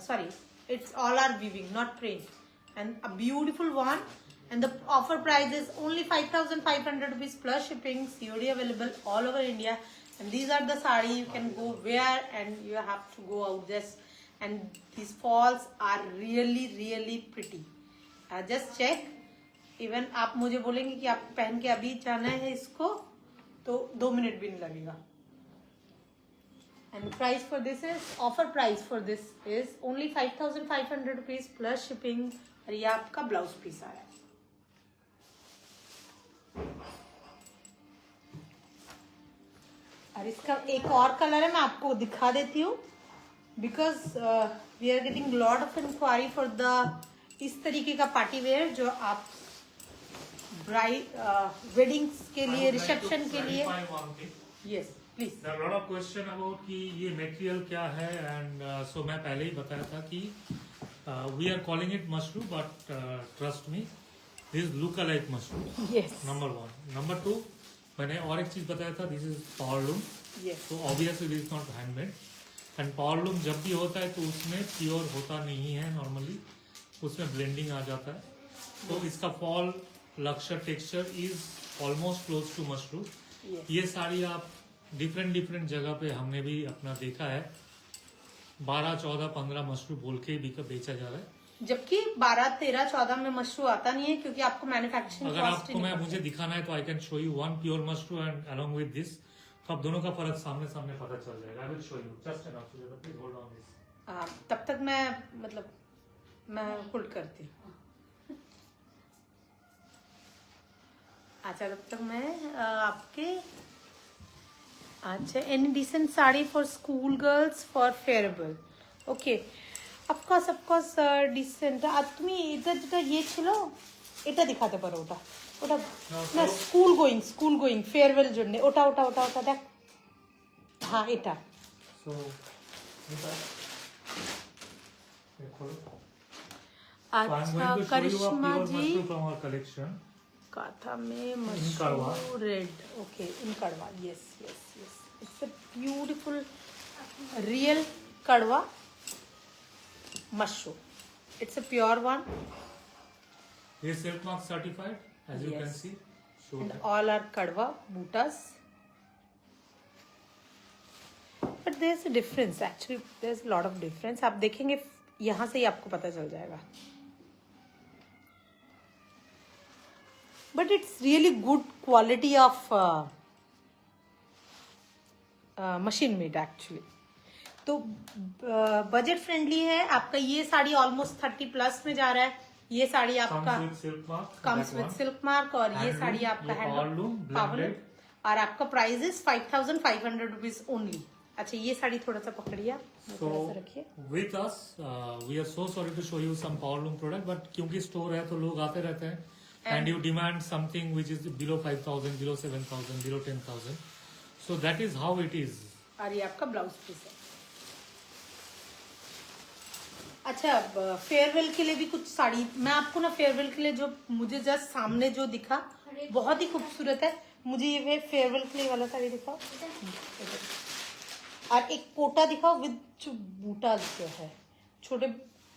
sorry It's all are weaving, not print. And a beautiful one. And the offer price is only 5,500 rupees plus shipping. COD available all over India. And these are the sari you can go wear and you have to go out just. And these falls are really, really pretty. Just check. Even आप मुझे बोलेंगे कि आप पहन के अभी जाना है इसको तो 2 मिनट भी नहीं लगेगा. And price for this is, offer price for this is only 5,500 rupees plus shipping. और ये आपका ब्लाउज पीस आया है. और इसका एक और कलर है, मैं आपको दिखा देती हूँ. Because we are getting lot of inquiry for the इस तरीके का पार्टी वेयर जो आप ब्राइड वेडिंग्स के लिए, रिसेप्शन के लिए. Yes please. There are a lot of question about कि ये मटेरियल क्या है एंड सो मैं पहले ही बताया था कि we are calling it mushroom but trust me this is look alike mushroom. Yes. Number 1. Number 2 मैंने और एक चीज बताया था this is power loom. Yes. So obviously this is not handmade and power loom जब भी होता है तो उसमें प्योर होता नहीं है नॉर्मली, उसमें ब्लेंडिंग आ जाता है. तो इसका फॉल लक्ष्य texture is almost close to mushroom. ये साड़ी आप डिफरेंट जगह पे हमने भी अपना देखा है 12, 14, 15 मशरूम बोल के भी बेचा जा रहा है. जबकि 12, 13, 14 में मशरूम आता नहीं है क्योंकि आपको मैन्युफैक्चरिंग अगर आपको मैं मुझे दिखाना है तो I can show you one pure mushroom and along with this, तो आप दोनों का फर्क सामने सामने पता चल जाएगा. आई will show you just enough, please hold on this. तब तक मैं होल्ड करती हूँ. अच्छा तब तक मैं आपके अच्छा any decent sari for school girls for farewell. Okay of course decent. আর তুমি এটা ইয়ে ছিল এটা দেখাতে পারো. ওটা না স্কুল গোয়িং ফেয়ারওয়েল জন্য ওটা দেখ. হ্যাঁ এটা. সো अच्छा करिश्मा जी from our collection. काथा में mushroom red. Okay in kadwa. Yes it's a beautiful real kadwa mushroom. It's a pure one. ये silk mark certified as you can see. And all are kadwa bootas. But there's a difference actually. There's a lot of difference. आप देखेंगे यहाँ से ही आपको पता चल जाएगा. But it's really good quality of machine made actually. तो budget friendly है. आपका ये साड़ी ऑलमोस्ट 30 प्लस में जा रहा है. ये साड़ी आपका कम्स विद सिल्क मार्क और ये साड़ी आपका हैंडलूम पावलूम और आपका प्राइस इज 5,500 रुपीज ओनली. अच्छा ये साड़ी थोड़ा सा पकड़िए, थोड़ा सा रखिए. With us we are so sorry to show you some powerloom product, but क्योंकि स्टोर है तो लोग आते रहते हैं and you demand something which is below 5,000, below 7,000, below 10,000. So that is how it is. और ये आपका ब्लाउज पीस है. अच्छा फेयरवेल के लिए भी कुछ साड़ी मैं आपको ना फेयरवेल के लिए जो मुझे जस्ट सामने जो दिखा बहुत ही खूबसूरत है. मुझे ये फेयरवेल के लिए वाला साड़ी दिखाओ और एक कोटा दिखाओ विद बूटा जो है.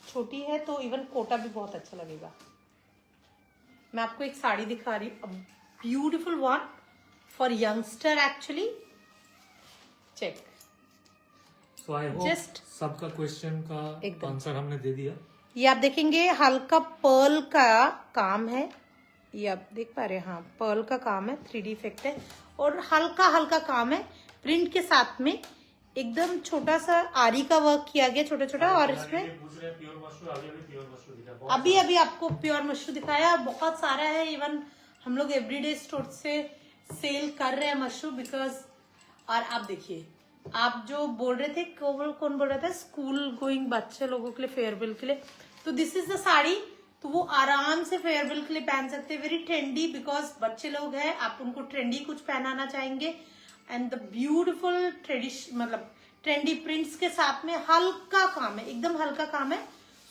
छोटी है तो इवन कोटा भी बहुत अच्छा लगेगा. मैं आपको एक साड़ी दिखा रही हूँ. Beautiful one for youngster actually. Check. So I hope just सबका क्वेश्चन का आंसर हमने दे दिया. ये आप देखेंगे हल्का पर्ल का काम है. ये आप देख पा रहे हैं. हाँ पर्ल का काम है. 3D इफेक्ट है और हल्का काम है. प्रिंट के साथ में एकदम छोटा सा आरी का वर्क किया गया छोटा और इसमें अभी आपको प्योर मशरूम दिखाया. बहुत सारा है. इवन हम लोग एवरीडे स्टोर से सेल कर रहे हैं मशरूम बिकॉज. और आप देखिए आप जो बोल रहे थे कौन बोल रहा था स्कूल गोइंग बच्चे लोगों के लिए फेयरवेल के लिए. तो दिस इज द साड़ी. तो वो आराम से फेयरवेल के लिए पहन सकते हैं. वेरी ट्रेंडी बिकॉज बच्चे लोग हैं. आप उनको ट्रेंडी कुछ पहनाना चाहेंगे एंड द ब्यूटिफुल ट्रेडिशन मतलब ट्रेंडी प्रिंट्स के साथ में हल्का काम है. एकदम हल्का काम है.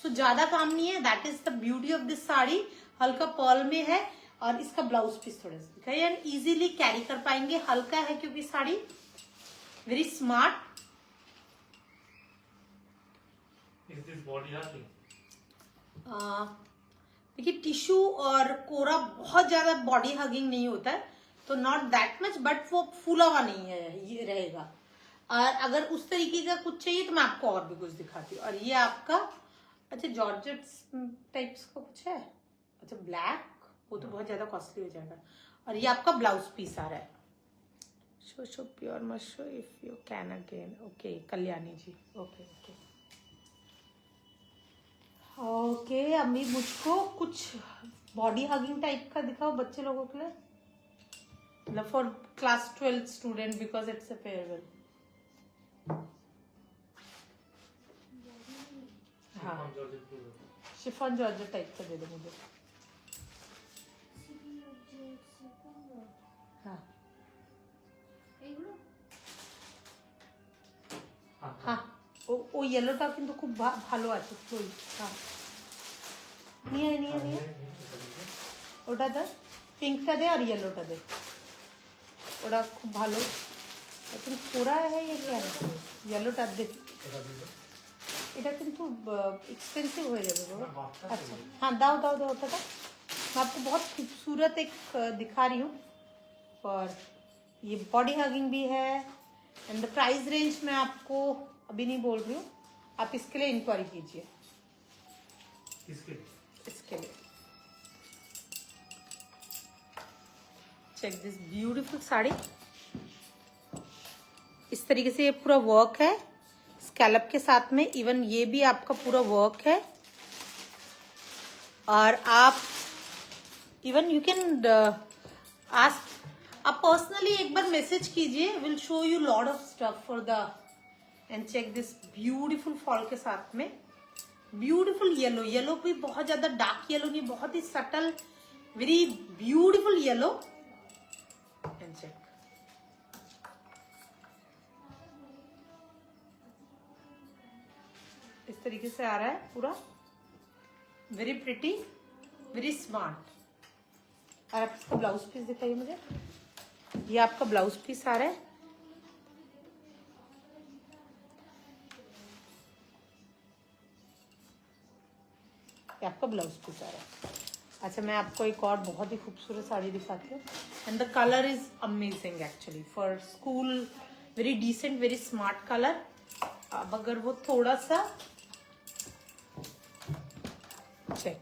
सो ज्यादा काम नहीं है. That is the beauty of this sari. हल्का पर्ल में है और इसका ब्लाउज पीस थोड़ा सा दिखाई एंड इजीली कैरी कर पाएंगे. हल्का है क्योंकि sari very smart. Is this body hacking? देखिए टिश्यू और कोरा बहुत ज्यादा बॉडी हगिंग नहीं होता है, तो नॉट दैट मच, बट वो फूला हुआ नहीं है, ये रहेगा। और अगर उस तरीके का कुछ चाहिए तो मैं आपको और भी कुछ दिखाती हूँ। और ये आपका अच्छा जॉर्जेट टाइप्स का कुछ है, अच्छा ब्लैक, वो तो बहुत ज्यादा कॉस्टली हो जाएगा। और ये आपका ब्लाउज पीस आ रहा है, show pure must show if you can again. Okay Kalyani ji, okay okay okay. अभी मुझको कुछ बॉडी हगिंग टाइप का दिखाओ बच्चे लोगों के लिए, मतलब for class 12 student because it's a farewell. हाँ शिफॉन जॉर्जेट टाइप का दे दो मुझे। हाँ हाँ ও ইয়েলোটা কিন্তু খুব ভালো আছে ফুল। হ্যাঁ নিয়ে নিয়ে নিয়ে ওটা দে, পিঙ্কটা দে আর ইয়েলোটা দে, ওটা খুব ভালো। এখন কোরা है ये क्या है, ইয়েলোটা দে, এটা কিন্তু एक्सपेंसिव হয়ে যাবে বাবা। अच्छा हाँ दाओ दाओ दाओ ওটা। मैं आपको बहुत खूबसूरत एक दिखा रही हूँ, और ये बॉडी हगिंग भी है। एंड द प्राइस रेंज मैं आपको अभी नहीं बोल रही हूँ, आप इसके लिए इंक्वायरी कीजिए। इसके लिए चेक दिस ब्यूटीफुल साड़ी। इस तरीके से ये पूरा वर्क है स्कैलप के साथ में, इवन ये भी आपका पूरा वर्क है। और आप इवन यू कैन आस्क, आप पर्सनली एक बार मैसेज कीजिए, will show you lot of stuff for the. And check this beautiful fall के साथ में ब्यूटीफुल येलो, येलो भी बहुत ज्यादा डार्क येलो नहीं, बहुत ही subtle very beautiful yellow. And check इस तरीके से आ रहा है पूरा, वेरी प्रिटी वेरी स्मार्ट। और आप इसका ब्लाउज पीस दिखाइए मुझे, ये आपका ब्लाउज पीस आ रहा है। ये आपका ब्लाउज पीस आ रहा है। अच्छा मैं आपको एक और बहुत ही खूबसूरत साड़ी दिखाती हूँ, and the colour is amazing actually for school, very decent very smart colour. अब अगर वो थोड़ा सा चेक,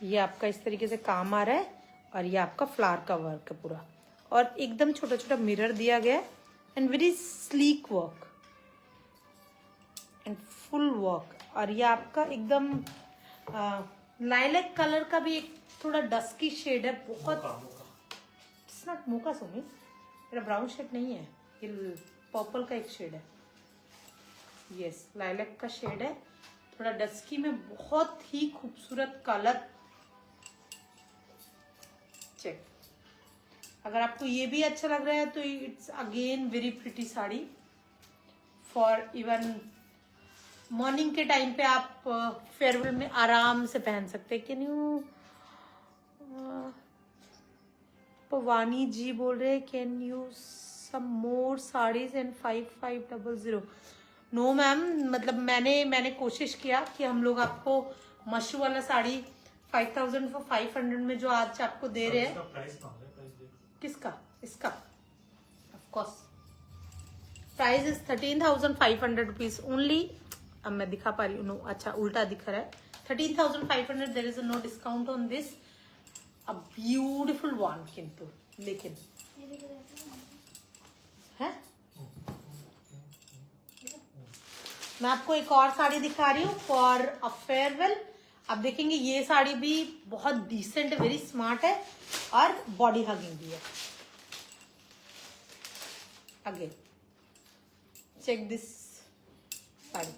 ये आपका इस तरीके से काम आ रहा है, और ये आपका फ्लावर का वर्क है पूरा, और एकदम छोटा छोटा मिरर दिया गया है, and very sleek work and full work. और ये आपका एकदम लाइलैक कलर का भी एक थोड़ा डस्की शेड है, बहुत इट्स नॉट मोका सुमी, मेरा ब्राउन शेड नहीं है, ये पर्पल का एक शेड है, यस लाइलैक का शेड है, थोड़ा डस्की में, बहुत ही खूबसूरत कलर। चेक, अगर आपको ये भी अच्छा लग रहा है तो it's again very pretty sari for even morning के टाइम पे आप फेयरवेल में आराम से पहन सकते हैं। कैन यू, पवानी जी बोल रहे हैं can you some more sarees and 5500। No ma'am, मतलब मैंने कोशिश किया कि हम लोग आपको मशरू वाला साड़ी 5500 में जो आज आपको दे रहे हैं। किसका? इसका of course price is 13,500 rupees only. अब मैं दिखा पा रही हूँ, नो अच्छा उल्टा दिख रहा है, 13,500, there is no discount on this. A beautiful one किंतु, लेकिन है मैं आपको एक और साड़ी दिखा रही हूँ फॉर अ फेयरवेल। आप देखेंगे ये साड़ी भी बहुत डिसेंट है, वेरी स्मार्ट है, और बॉडी हगिंग भी है। Again check this sari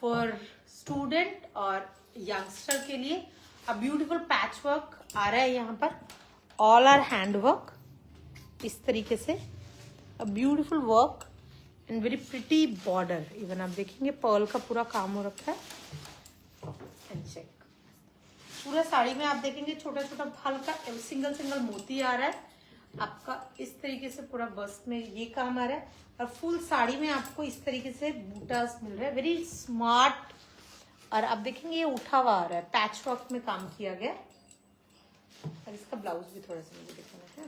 for student और यंगस्टर के लिए। अ ब्यूटीफुल पैच वर्क आ रहा है यहाँ पर, ऑल आर हैंड वर्क इस तरीके से, a beautiful work and very pretty border. Even आप देखेंगे पर्ल का पूरा काम हो रखा है। एंड चेक पूरा साड़ी में आप देखेंगे छोटा छोटा हल्का सिंगल सिंगल मोती आ रहा है आपका, इस तरीके से पूरा बस्ट में ये काम आ रहा है, और फुल साड़ी में आपको इस तरीके से बूटास मिल रहा है, वेरी स्मार्ट और आप देखेंगे ये उठा हुआ आ रहा है, पैच वर्क में काम किया गया। और इसका ब्लाउज भी थोड़ा सा मुझे दिखाना है।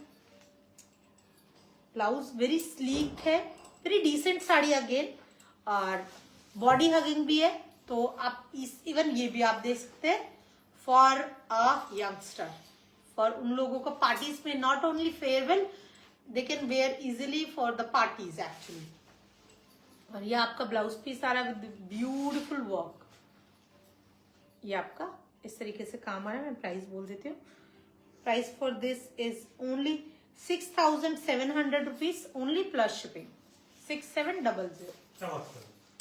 ब्लाउज वेरी स्लीक है, वेरी डिसेंट साड़ी अगेन, और बॉडी हगिंग भी है। तो आप इवन ये भी आप देख सकते हैं फॉर अ यंगस्टर, फॉर उन लोगों को पार्टीज में, not only farewell, they can wear easily for the parties actually. और ये आपका ब्लाउज पीस आ रहा है विद ब्यूटिफुल वर्क। ये आपका इस तरीके से काम आ रहा है। मैं प्राइस बोल देती हूँ। Price for this is only 6,700 rupees only plus shipping. 6700।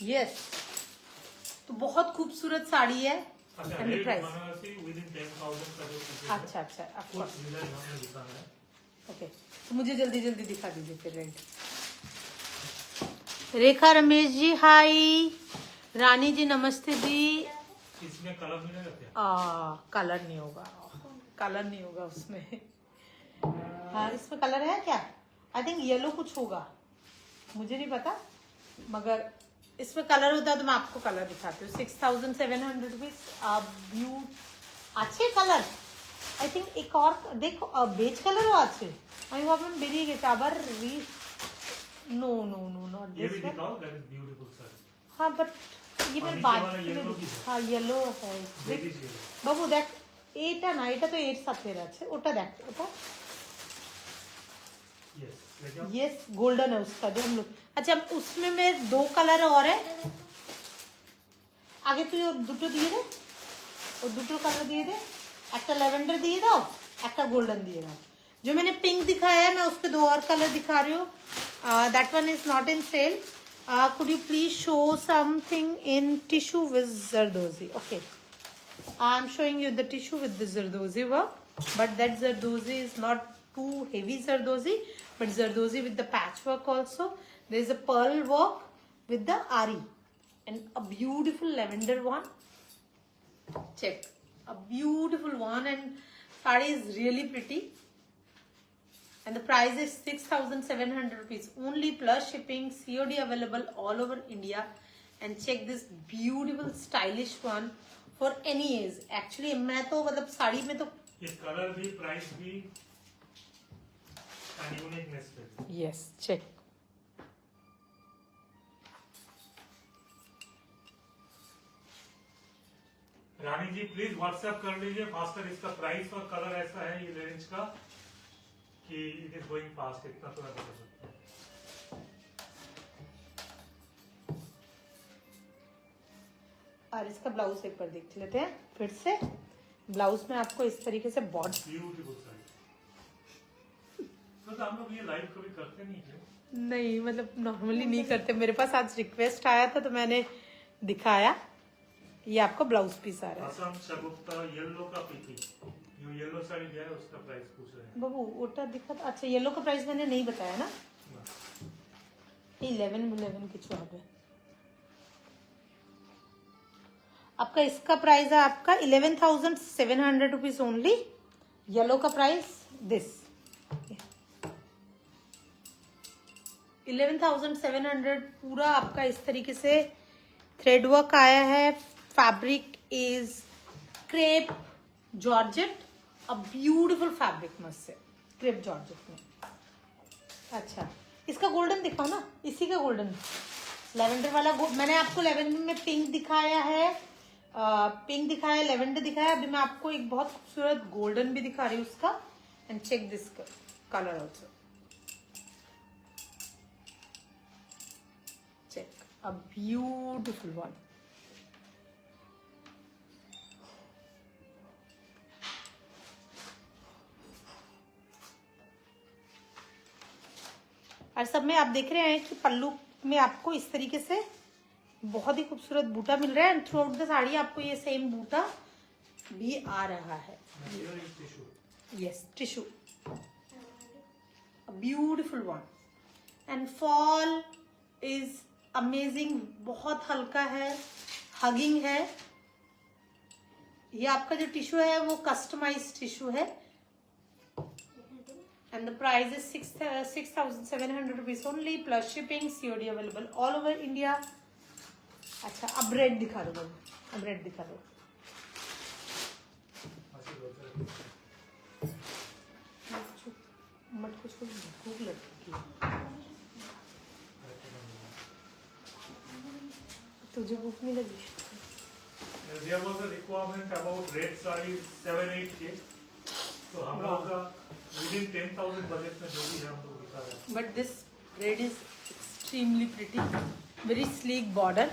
Yes, तो बहुत खूबसूरत साड़ी है। एंड प्राइस अच्छा ओके, तो मुझे जल्दी जल्दी दिखा दीजिए फिर। रेड रेखा रमेश जी हाय, रानी जी नमस्ते जी। इसमें कलर नहीं रहते? कलर नहीं होगा, कलर नहीं होगा उसमें। हाँ, इसमें कलर है क्या? आई थिंक येलो कुछ होगा, मुझे नहीं पता, मगर इसमें कलर होता है तो मैं आपको कलर दिखाती हूँ। 6,700 रुपीज। अच्छे कलर, आई थिंक एक और देखो, बेज कलर हो अच्छे। আমি ভাবলাম বেরিয়ে গেছে আবার नो नो नो नॉट ये दिस भी वन। दिखाओ, दैट इज ब्यूटीफुल सर। हाँ बट ये मैं नीचे बाद वाला में yellow भी है। हाँ येलो है। দেখ बेबी येलो। বাবু দেখ, এটা না, এটা তো এর সাথে আছে, ওটা দেখ, ওটা यस, लेके आओ। यस गोल्डन है उसका जो हम लोग। अच्छा उसमें में दो कलर और है। আগে তুই ওর দুটো দিয়ে দে, ওর দুটো কালার দিয়ে দে, একটা ল্যাভেন্ডার দিয়ে দাও, একটা গোল্ডन দিয়ে দাও। जो मैंने पिंक दिखाया है मैं उस पे दो और कलर दिखा रही हूँ। That one is not in sale. Could you please show something in tissue with zardozi? Okay, I am showing you the tissue with the zardozi work, but that zardozi is not too heavy zardozi, but zardozi with the patchwork also. There is a pearl work with the ari and a beautiful lavender one. Check, a beautiful one, and sari is really pretty. And the price is 6,700 rupees only plus shipping. COD available all over India. And check this beautiful stylish one for any age. Actually मैं तो मतलब साड़ी में तो ये colour भी, price भी and uniqueness पे। yes check. Rani ji please WhatsApp कर लीजिए फास्टर। इसका प्राइस और कलर ऐसा है ये रेंज का कि इट इज गोइंग फास्ट, इतना तो ऐसा कर सकते हैं। और इसका ब्लाउज एक बार देख लेते हैं फिर से। ब्लाउज में आपको इस तरीके से बॉर्डर, ब्यूटीफुल साड़ी। तो हम लोग ये लाइव कभी करते नहीं थे? नहीं मतलब नॉर्मली नहीं करते। मेरे पास आज रिक्वेस्ट आया था तो मैंने दिखाया। ये आपका ब्लाउज पीस आ रहा है। असम शगुफ्ता येलो का पीपी, जो येलो साड़ी दिया है उसका प्राइस पूछ रहे हैं। बाबू ओटा दिखा था। अच्छा येलो का प्राइस मैंने नहीं बताया ना। 11 की चुहा पे आपका इसका प्राइस है आपका 11,700 रुपीज ओनली। येलो का प्राइस दिस 11,700। पूरा आपका इस तरीके से थ्रेड वर्क आया है। Fabric is crepe georgette, a beautiful fabric मस्त से क्रेप जॉर्जेट में। अच्छा इसका गोल्डन दिखाओ ना, इसी का गोल्डन लेवेंडर वाला। मैंने आपको लेवेंडर में पिंक दिखाया है, पिंक दिखाया, लेवेंडर दिखाया। अभी मैं आपको एक बहुत खूबसूरत गोल्डन भी दिखा रही हूँ उसका। And check this colour also, check, a beautiful one. और सब में आप देख रहे हैं कि पल्लू में आपको इस तरीके से बहुत ही खूबसूरत बूटा मिल रहा है। And through out the sari आपको ये सेम बूटा भी आ रहा है। Yes tissue, beautiful one. And fall is amazing, बहुत हल्का है, हगिंग है। ये आपका जो टिश्यू है वो कस्टमाइज टिश्यू है। And the price is 6,700 rupees only plus shipping. COD available all over India. अच्छा अब रेड दिखा दो। अब रेड दिखा दो। मत कुछ भूख लगती है, तुझे भूख नहीं लगी? There was a requirement about red sarees 7-8K, तो हम लोग का within 10,000 बजट में जो भी है हम लोग दिखा रहे हैं। But this red is extremely pretty, very sleek border,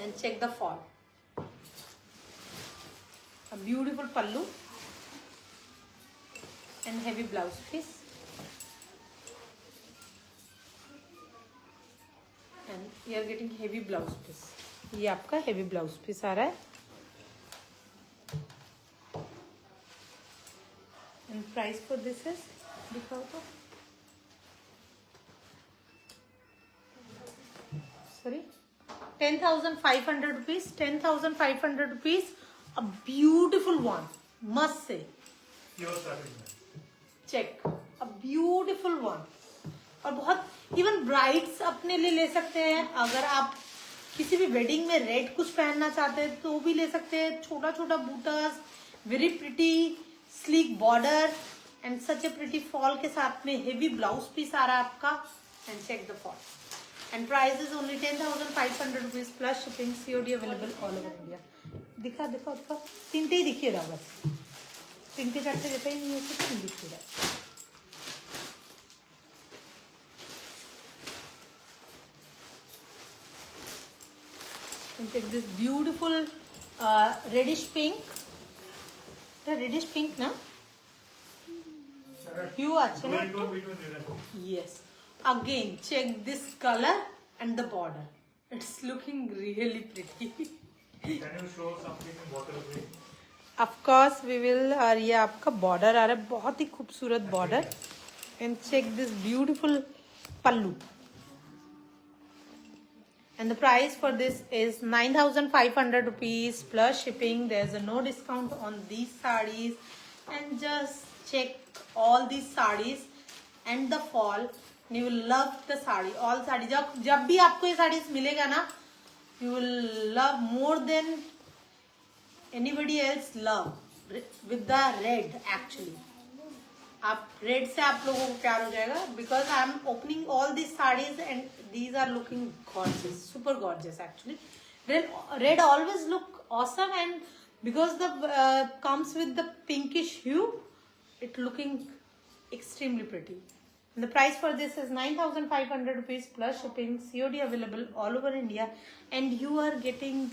and check the fall. A beautiful pallu and heavy blouse piece, and you are getting heavy blouse piece. ये आपका heavy blouse piece आ रहा है, and price for this is, दिखाओ तो, sorry, 10,500 rupees. 10,500 rupees. A beautiful one, must say. Pure satin में। Check, a beautiful one. और बहुत even brides अपने लिए ले सकते हैं। अगर आप किसी भी वेडिंग में रेड कुछ पहनना चाहते हैं तो भी ले सकते हैं। छोटा छोटा butas, very pretty sleek border and such a pretty fall के साथ में हेवी ब्लाउज पीस आ रहा है आपका। And check the fall and price is only 10,500 rupees plus shipping, COD available all over India. दिखा दिखा दिखा, तीनते ही दिखिए रहा, बस तीनते चारते देता ही नहीं है, कुछ नहीं दिख रहा। And take this beautiful reddish pink. The reddish pink, na? Hue अच्छा ना? Yes. Again, check this color and the border. It's looking really pretty. Can you show something in bottle green? Of course we will. और ये आपका border आ रहा है, बहुत ही खूबसूरत border. And check this beautiful pallu. And the price for this is 9,500 rupees plus shipping. There's a no discount on these sarees. And just check all these sarees and the fall. You will love the saree. All sarees. जब भी आपको ये sarees मिलेगा ना, you will love more than anybody else love with the red actually. आप red से आप लोगों को प्यार हो जाएगा, because I am opening all this sarees and these are looking gorgeous, super gorgeous actually. Red always look awesome, and because the comes with the pinkish hue, it looking extremely pretty. And the price for this is 9,500 rupees plus shipping, COD available all over India, and you are getting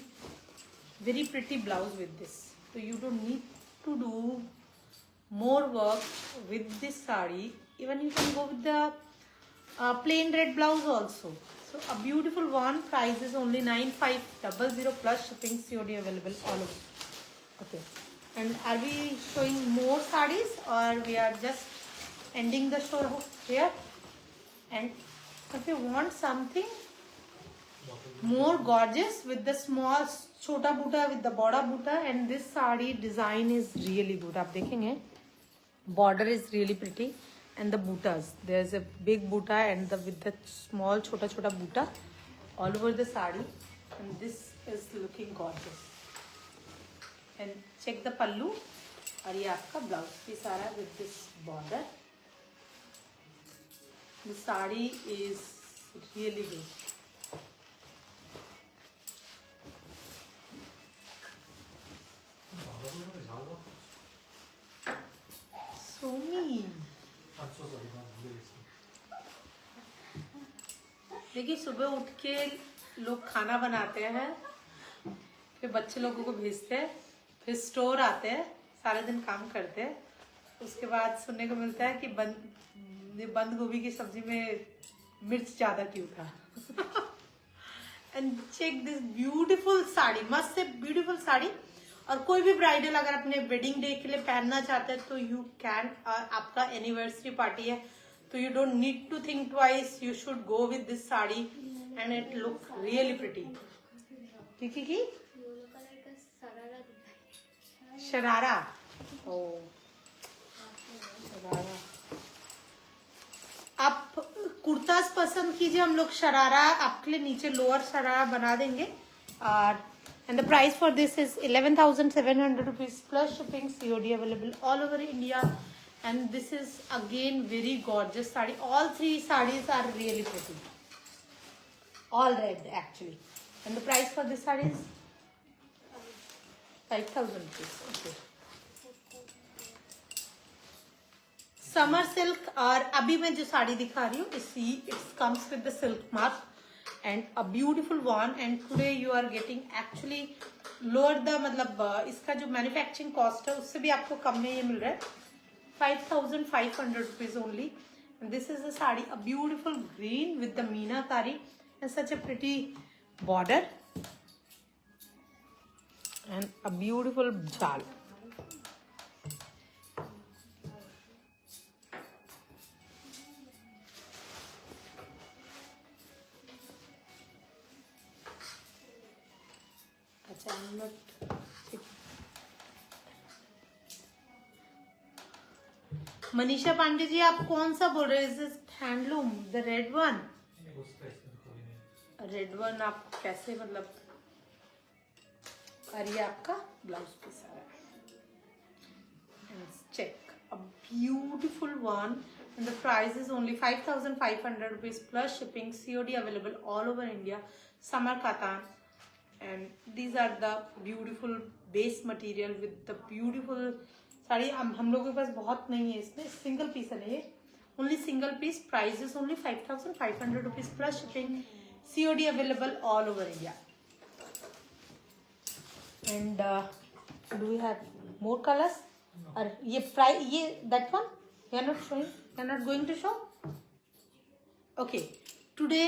very pretty blouse with this, so you don't need to do more work with this saree. Even you can go with the plain red blouse also. So a beautiful one. Price is only 9,500 plus shipping, COD available all over. Okay, and are we showing more sarees or we are just ending the show here? And if you want something more gorgeous with the small छोटा बूटा with the बड़ा बूटा, and this saree design is really good. आप देखेंगे border is really pretty, and the bootas, there's a big boota and the with the small chota chota boota all over the saree, and this is looking gorgeous. And check the pallu, और ये आपका blouse piece आ रहा है with this border. The saree is really good. Somi, देखिए सुबह उठ के लोग खाना बनाते हैं, फिर बच्चे लोगों को भेजते हैं, फिर स्टोर आते हैं, सारे दिन काम करते हैं, उसके बाद सुनने को मिलता है कि बंद गोभी की सब्जी में मिर्च ज्यादा क्यों था. And check this beautiful sari, मस्त से ब्यूटीफुल साड़ी. और कोई भी ब्राइडल अगर अपने वेडिंग डे के लिए पहनना चाहते हैं तो यू कैन. आपका एनिवर्सरी पार्टी है तो you don't need to think twice, you should go with this sari and it look really pretty. की शरारा, ओ शरारा. आप कुर्तास पसंद कीजिए, हम लोग शरारा आपके लिए नीचे लोअर शरारा बना देंगे. और and the price for this is 11,700 rupees plus shipping, COD available all over India. And this is again very gorgeous sari. All three sarees are really pretty, all red actually. And the price for this sari is 5,000 rupees. Okay. Summer silk. और अभी मैं जो साड़ी दिखा रही हूँ it comes with the silk mark and a beautiful one. And today you are getting actually lower the मतलब इसका जो मैन्युफैक्चरिंग कॉस्ट है उससे भी आपको कम में ये मिल रहा है. 5,500 rupees only. And this is a sari, a beautiful green with the meenakari and such a pretty border and a beautiful jal. अच्छा, I'm not. मनीषा पांडे जी, आप कौन सा बोल रहे हैं? Handloom, the red one. Red one आप कैसे मतलब? और ये आपका ब्लाउज पीस आ रहा है. Check, a beautiful one and the price is only 5,500 rupees plus shipping, COD available all over India. Summer katan, and these are the beautiful base material with the beautiful sari. हम लोगों के पास बहुत नहीं है, इसमें सिंगल पीस है ये, only single piece. Price is only 5,500 rupees plus shipping, COD available all over India. And do we have more colours? और ये प्राइस, ये that one you are not showing, you are not going to show. Okay, today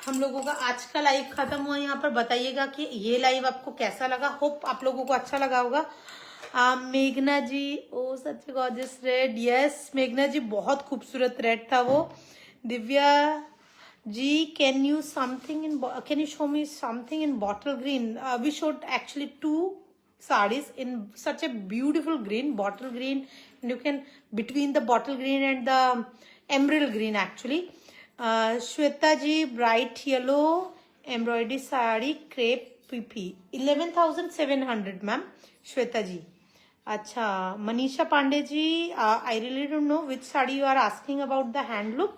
हम लोगों का आज का live खत्म हुआ. यहाँ पर बताइएगा कि ये लाइव आपको कैसा लगा. होप आप लोगों को अच्छा लगा होगा. मेघना ji, oh such gorgeous red. Yes मेघना जी, बहुत खूबसूरत रेड था वो. Divya ji, can you show me something in bottle green? We showed actually 2 sarees in such a beautiful green, bottle green, and you can between the bottle green and the emerald green actually. Shweta ji, bright yellow embroidery saree, crepe PP, 11,700 ma'am. Shweta ji. अच्छा, Manisha Pandey ji, I really don't know which saree you are asking about the handloom.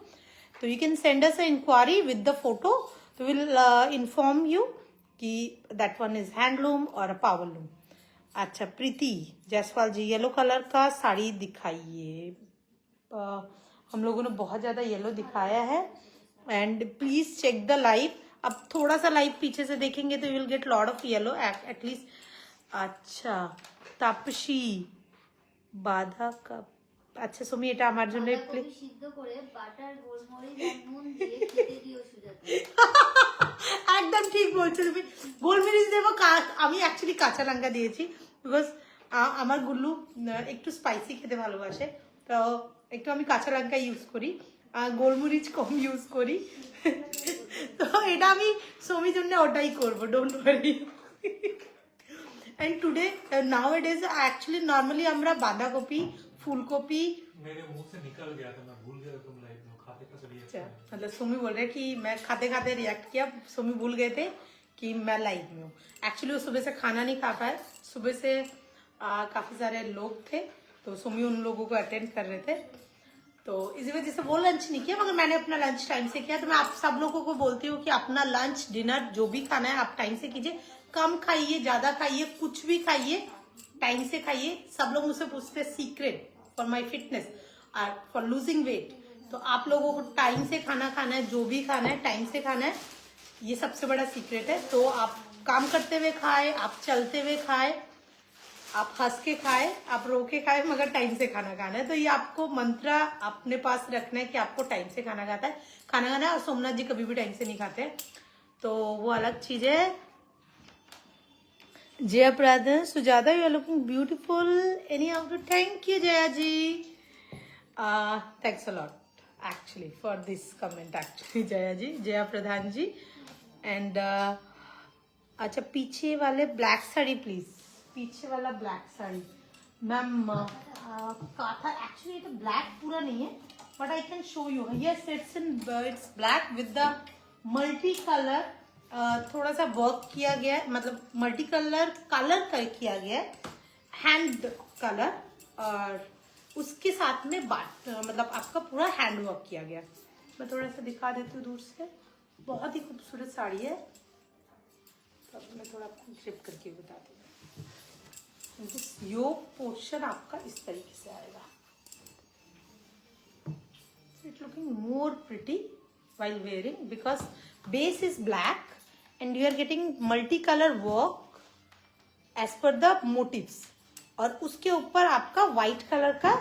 So you can send us an inquiry with the photo. We will inform you कि that one is handloom or a power loom. अच्छा, प्रीति जायसवाल जी, yellow colour का साड़ी दिखाइए. हम लोगों ने बहुत ज्यादा yellow दिखाया है. And please check the live. अब थोड़ा सा लाइव पीछे से देखेंगे तो you will get lot of yellow at least. अच्छा, তাপসী বাধা কাপ. আচ্ছা সুমি, এটা আমার জন্য সিদ্ধ করে বাটার গোলমরিচ আর নুন দিয়ে খেতে দিও সুজাতা. একদম ঠিক বলছো তুমি. গোলমরিচ দেবো, আমি অ্যাকচুয়ালি কাঁচা লঙ্কা দিয়েছি বিকজ আমার গুল্লু একটু স্পাইসি খেতে ভালোবাসে, তো একটু আমি কাঁচা লঙ্কা ইউজ করি, গোলমরিচ কম ইউজ করি. তো এটা আমি সুমির জন্য ওটাই করবো, don't worry. And today nowadays actually normally আমরা বাঁধাকপি, फूलकपी, मेरे मुंह से निकल गया था, मैं भूल गया तुम लाइव में खाते खाते रिएक्ट किया. मतलब सोमी बोल रहे कि मैं खाते खाते रिएक्ट किया. सोमी भूल गए थे कि मैं लाइव में हूँ. एक्चुअली वो सुबह से खाना नहीं खा पाए. सुबह से काफी सारे लोग थे तो सोमी उन लोगों को अटेंड कर रहे थे, तो इसी वजह से वो लंच नहीं किया. मगर मैंने अपना लंच टाइम से किया. तो मैं आप सब लोगों को बोलती हूँ कि अपना लंच डिनर जो भी खाना है आप टाइम से कीजिए. कम खाइए, ज्यादा खाइए, कुछ भी खाइए, टाइम से खाइए. सब लोग मुझसे पूछते हैं सीक्रेट फॉर माई फिटनेस और फॉर लूजिंग वेट. तो आप लोगों को टाइम से खाना खाना है, जो भी खाना है टाइम से खाना है, ये सबसे बड़ा सीक्रेट है. तो आप काम करते हुए खाए, आप चलते हुए खाए, आप हंस के खाए, आप रो के खाए, मगर टाइम से खाना खाना है. तो ये आपको मंत्र अपने पास रखना है कि आपको टाइम से खाना खाना है. और सोमनाथ जी कभी भी टाइम से नहीं खाते, तो वो अलग चीज है. जया प्रधान, Sujata, you are looking beautiful. Any outfit? Thank you, Jaya ji. Thanks a lot actually for this comment actually, Jaya ji, Jaya Pradhan ji. And अच्छा, पीछे वाले ब्लैक साड़ी प्लीज. पीछे वाला ब्लैक साड़ी मैम. काथा एक्चुअली तो ब्लैक पूरा नहीं है, what I can show you. Yes, it's black with the multi-color. थोड़ा सा वर्क किया गया है, मतलब मल्टी कलर किया गया है, हैंड कलर, और उसके साथ में मतलब आपका पूरा हैंड वर्क किया गया. मैं थोड़ा सा दिखा देती हूँ दूर से. बहुत ही खूबसूरत साड़ी है. तो अब मैं थोड़ा आपको ग्रिप करके बताती हूँ. योक पोर्शन आपका इस तरीके से आएगा. It's looking more pretty while wearing because base is black and you are getting multicolor work as per the motifs. और उसके ऊपर आपका white कलर का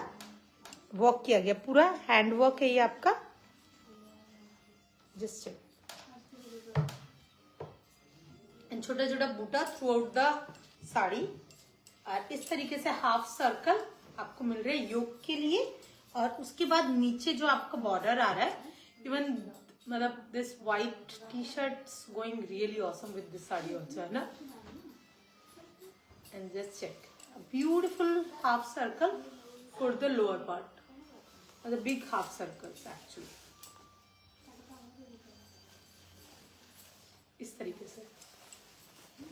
वर्क किया गया, पूरा हैंड वर्क है ये आपका. Just check. एंड छोटा छोटा बूटा थ्रू आउट द साड़ी. और इस तरीके से हाफ सर्कल आपको मिल रहे हैं योक के लिए. और उसके बाद नीचे जो आपका बॉर्डर आ रहा है, इवन मतलब this white T shirt going really awesome with this sari also, है ना. And just check, beautiful half circle for the lower part, the big half circles actually. इस तरीके से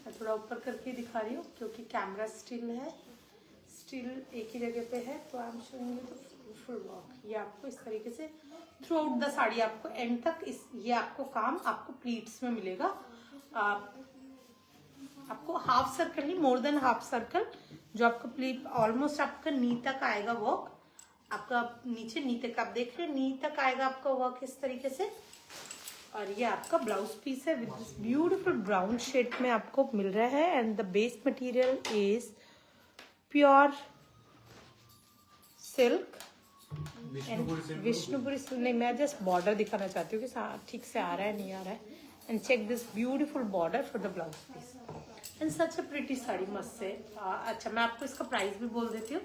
मैं थोड़ा ऊपर करके दिखा रही हूँ क्योंकि कैमरा स्टिल एक ही जगह पे है. तो I am showing you the full work. ये आपको इस तरीके से थ्रू आउट द साड़ी आपको एंड तक ये आपको काम आपको प्लीट्स में मिलेगा. आपको हाफ सर्कल नहीं, मोर देन हाफ सर्कल, जो आपका प्लीट ऑलमोस्ट आपका नी तक आएगा वर्क. आपका नीचे नी तक आप देख रहे हैं, नी तक आएगा आपका वर्क इस तरीके से. और ये आपका ब्लाउज पीस है with this beautiful brown shade में आपको मिल रहा है. And the base material is pure silk. Vishnupuri silk नहीं, मैं जस्ट बॉर्डर दिखाना चाहती हूँ कि ठीक से आ रहा है नहीं आ रहा है. And check this beautiful border for the blouse piece. And such a pretty sari, मस्त से. अच्छा, मैं आपको इसका प्राइस भी बोल देती हूँ.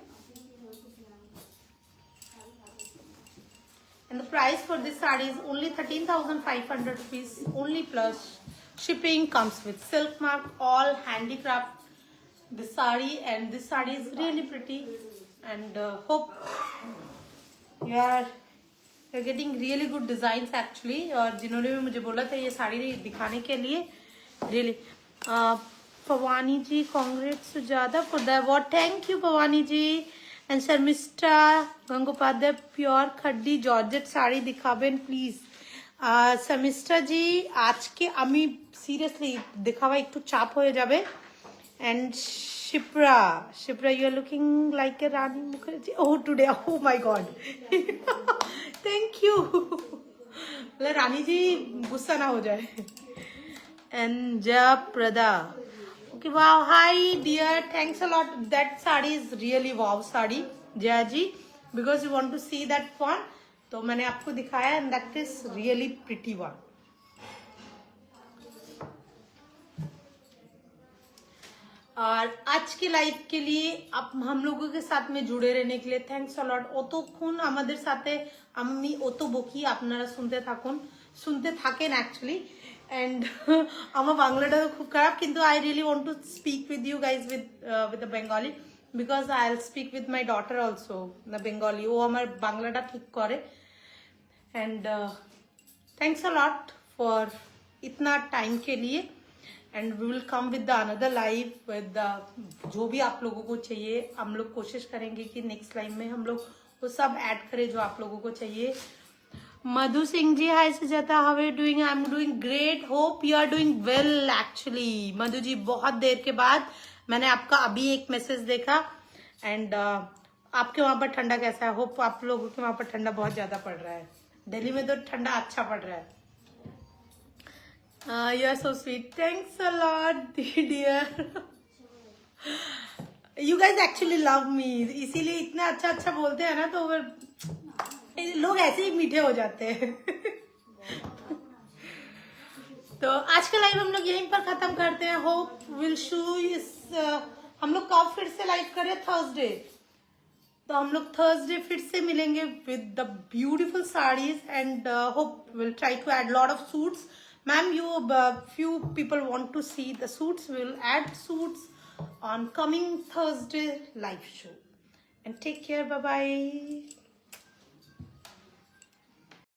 And the price for this saree is only 13,500 rupees only, plus shipping. Comes with silk mark, all handicraft. This saree, and this saree is really pretty. And hope you're getting really good designs actually. और जिन्होंने भी मुझे बोला था ये साड़ी दिखाने के लिए, really. Pavani ji, congrats Sujata for the award. Thank you Pavani ji. And Sharmishtha Gangopadhyay, pure khaddi georgette sari दिखाबेन प्लीज. शर्मिष्ठा जी আজকে আমি সিরিয়াসলি দেখাবা একটু চাপ হয়ে যাবে. And Shipra you are looking like a Rani Mukherjee. Oh today, oh my God, thank you. Rani ji गुस्सा ना हो जाए. And Jayaprada, okay, wow, hi dear, thanks a lot. That sari is really wow sari Jaya ji, because you want to see that one, तो मैंने आपको दिखाया. and that is really pretty one. और आज के लाइव के लिए आप हम लोगों के साथ में जुड़े रहने के लिए थैंक्स अ लॉट. অতক্ষণ আমাদের সাথে আমি অত বকি, আপনারা শুনতে থাকেন অ্যাকচুয়ালি. and আমার বাংলাটা খুব খারাপ, কিন্তু I really want to speak with you guys with the Bengali, because I'll speak with my daughter also the Bengali. ও আমার বাংলাটা ঠিক করে. and thanks a lot for इतना टाइम के लिए. and we will come with the another live with the जो भी आप लोगों को चाहिए. हम लोग कोशिश करेंगे कि नेक्स्ट लाइव में हम लोग वो सब ऐड करें जो आप लोगों को चाहिए. Madhu Singh ji, hi Sujata, how are you doing? I am doing great, hope you are doing well. Actually Madhu ji बहुत देर के बाद मैंने आपका अभी एक मैसेज देखा. एंड आपके वहां पर ठंडा कैसा है? होप आप लोगों के वहां पर ठंडा बहुत ज्यादा पड़ रहा है. दिल्ली में तो ठंडा अच्छा पड़ रहा है. You are so sweet, thanks a lot dear. You guys actually love me, इसीलिए इतना अच्छा बोलते हैं ना, तो लोग ऐसे ही मीठे हो जाते हैं. तो आज का लाइव हम लोग यहीं पर खत्म करते हैं. होप विल शो हम लोग कब फिर से लाइव करें? थर्सडे. तो हम लोग थर्सडे फिर से मिलेंगे with the beautiful sarees. And hope will try to add lot of suits. Ma'am, you few people want to see the suits. We will add suits on coming Thursday live show. And take care. Bye bye.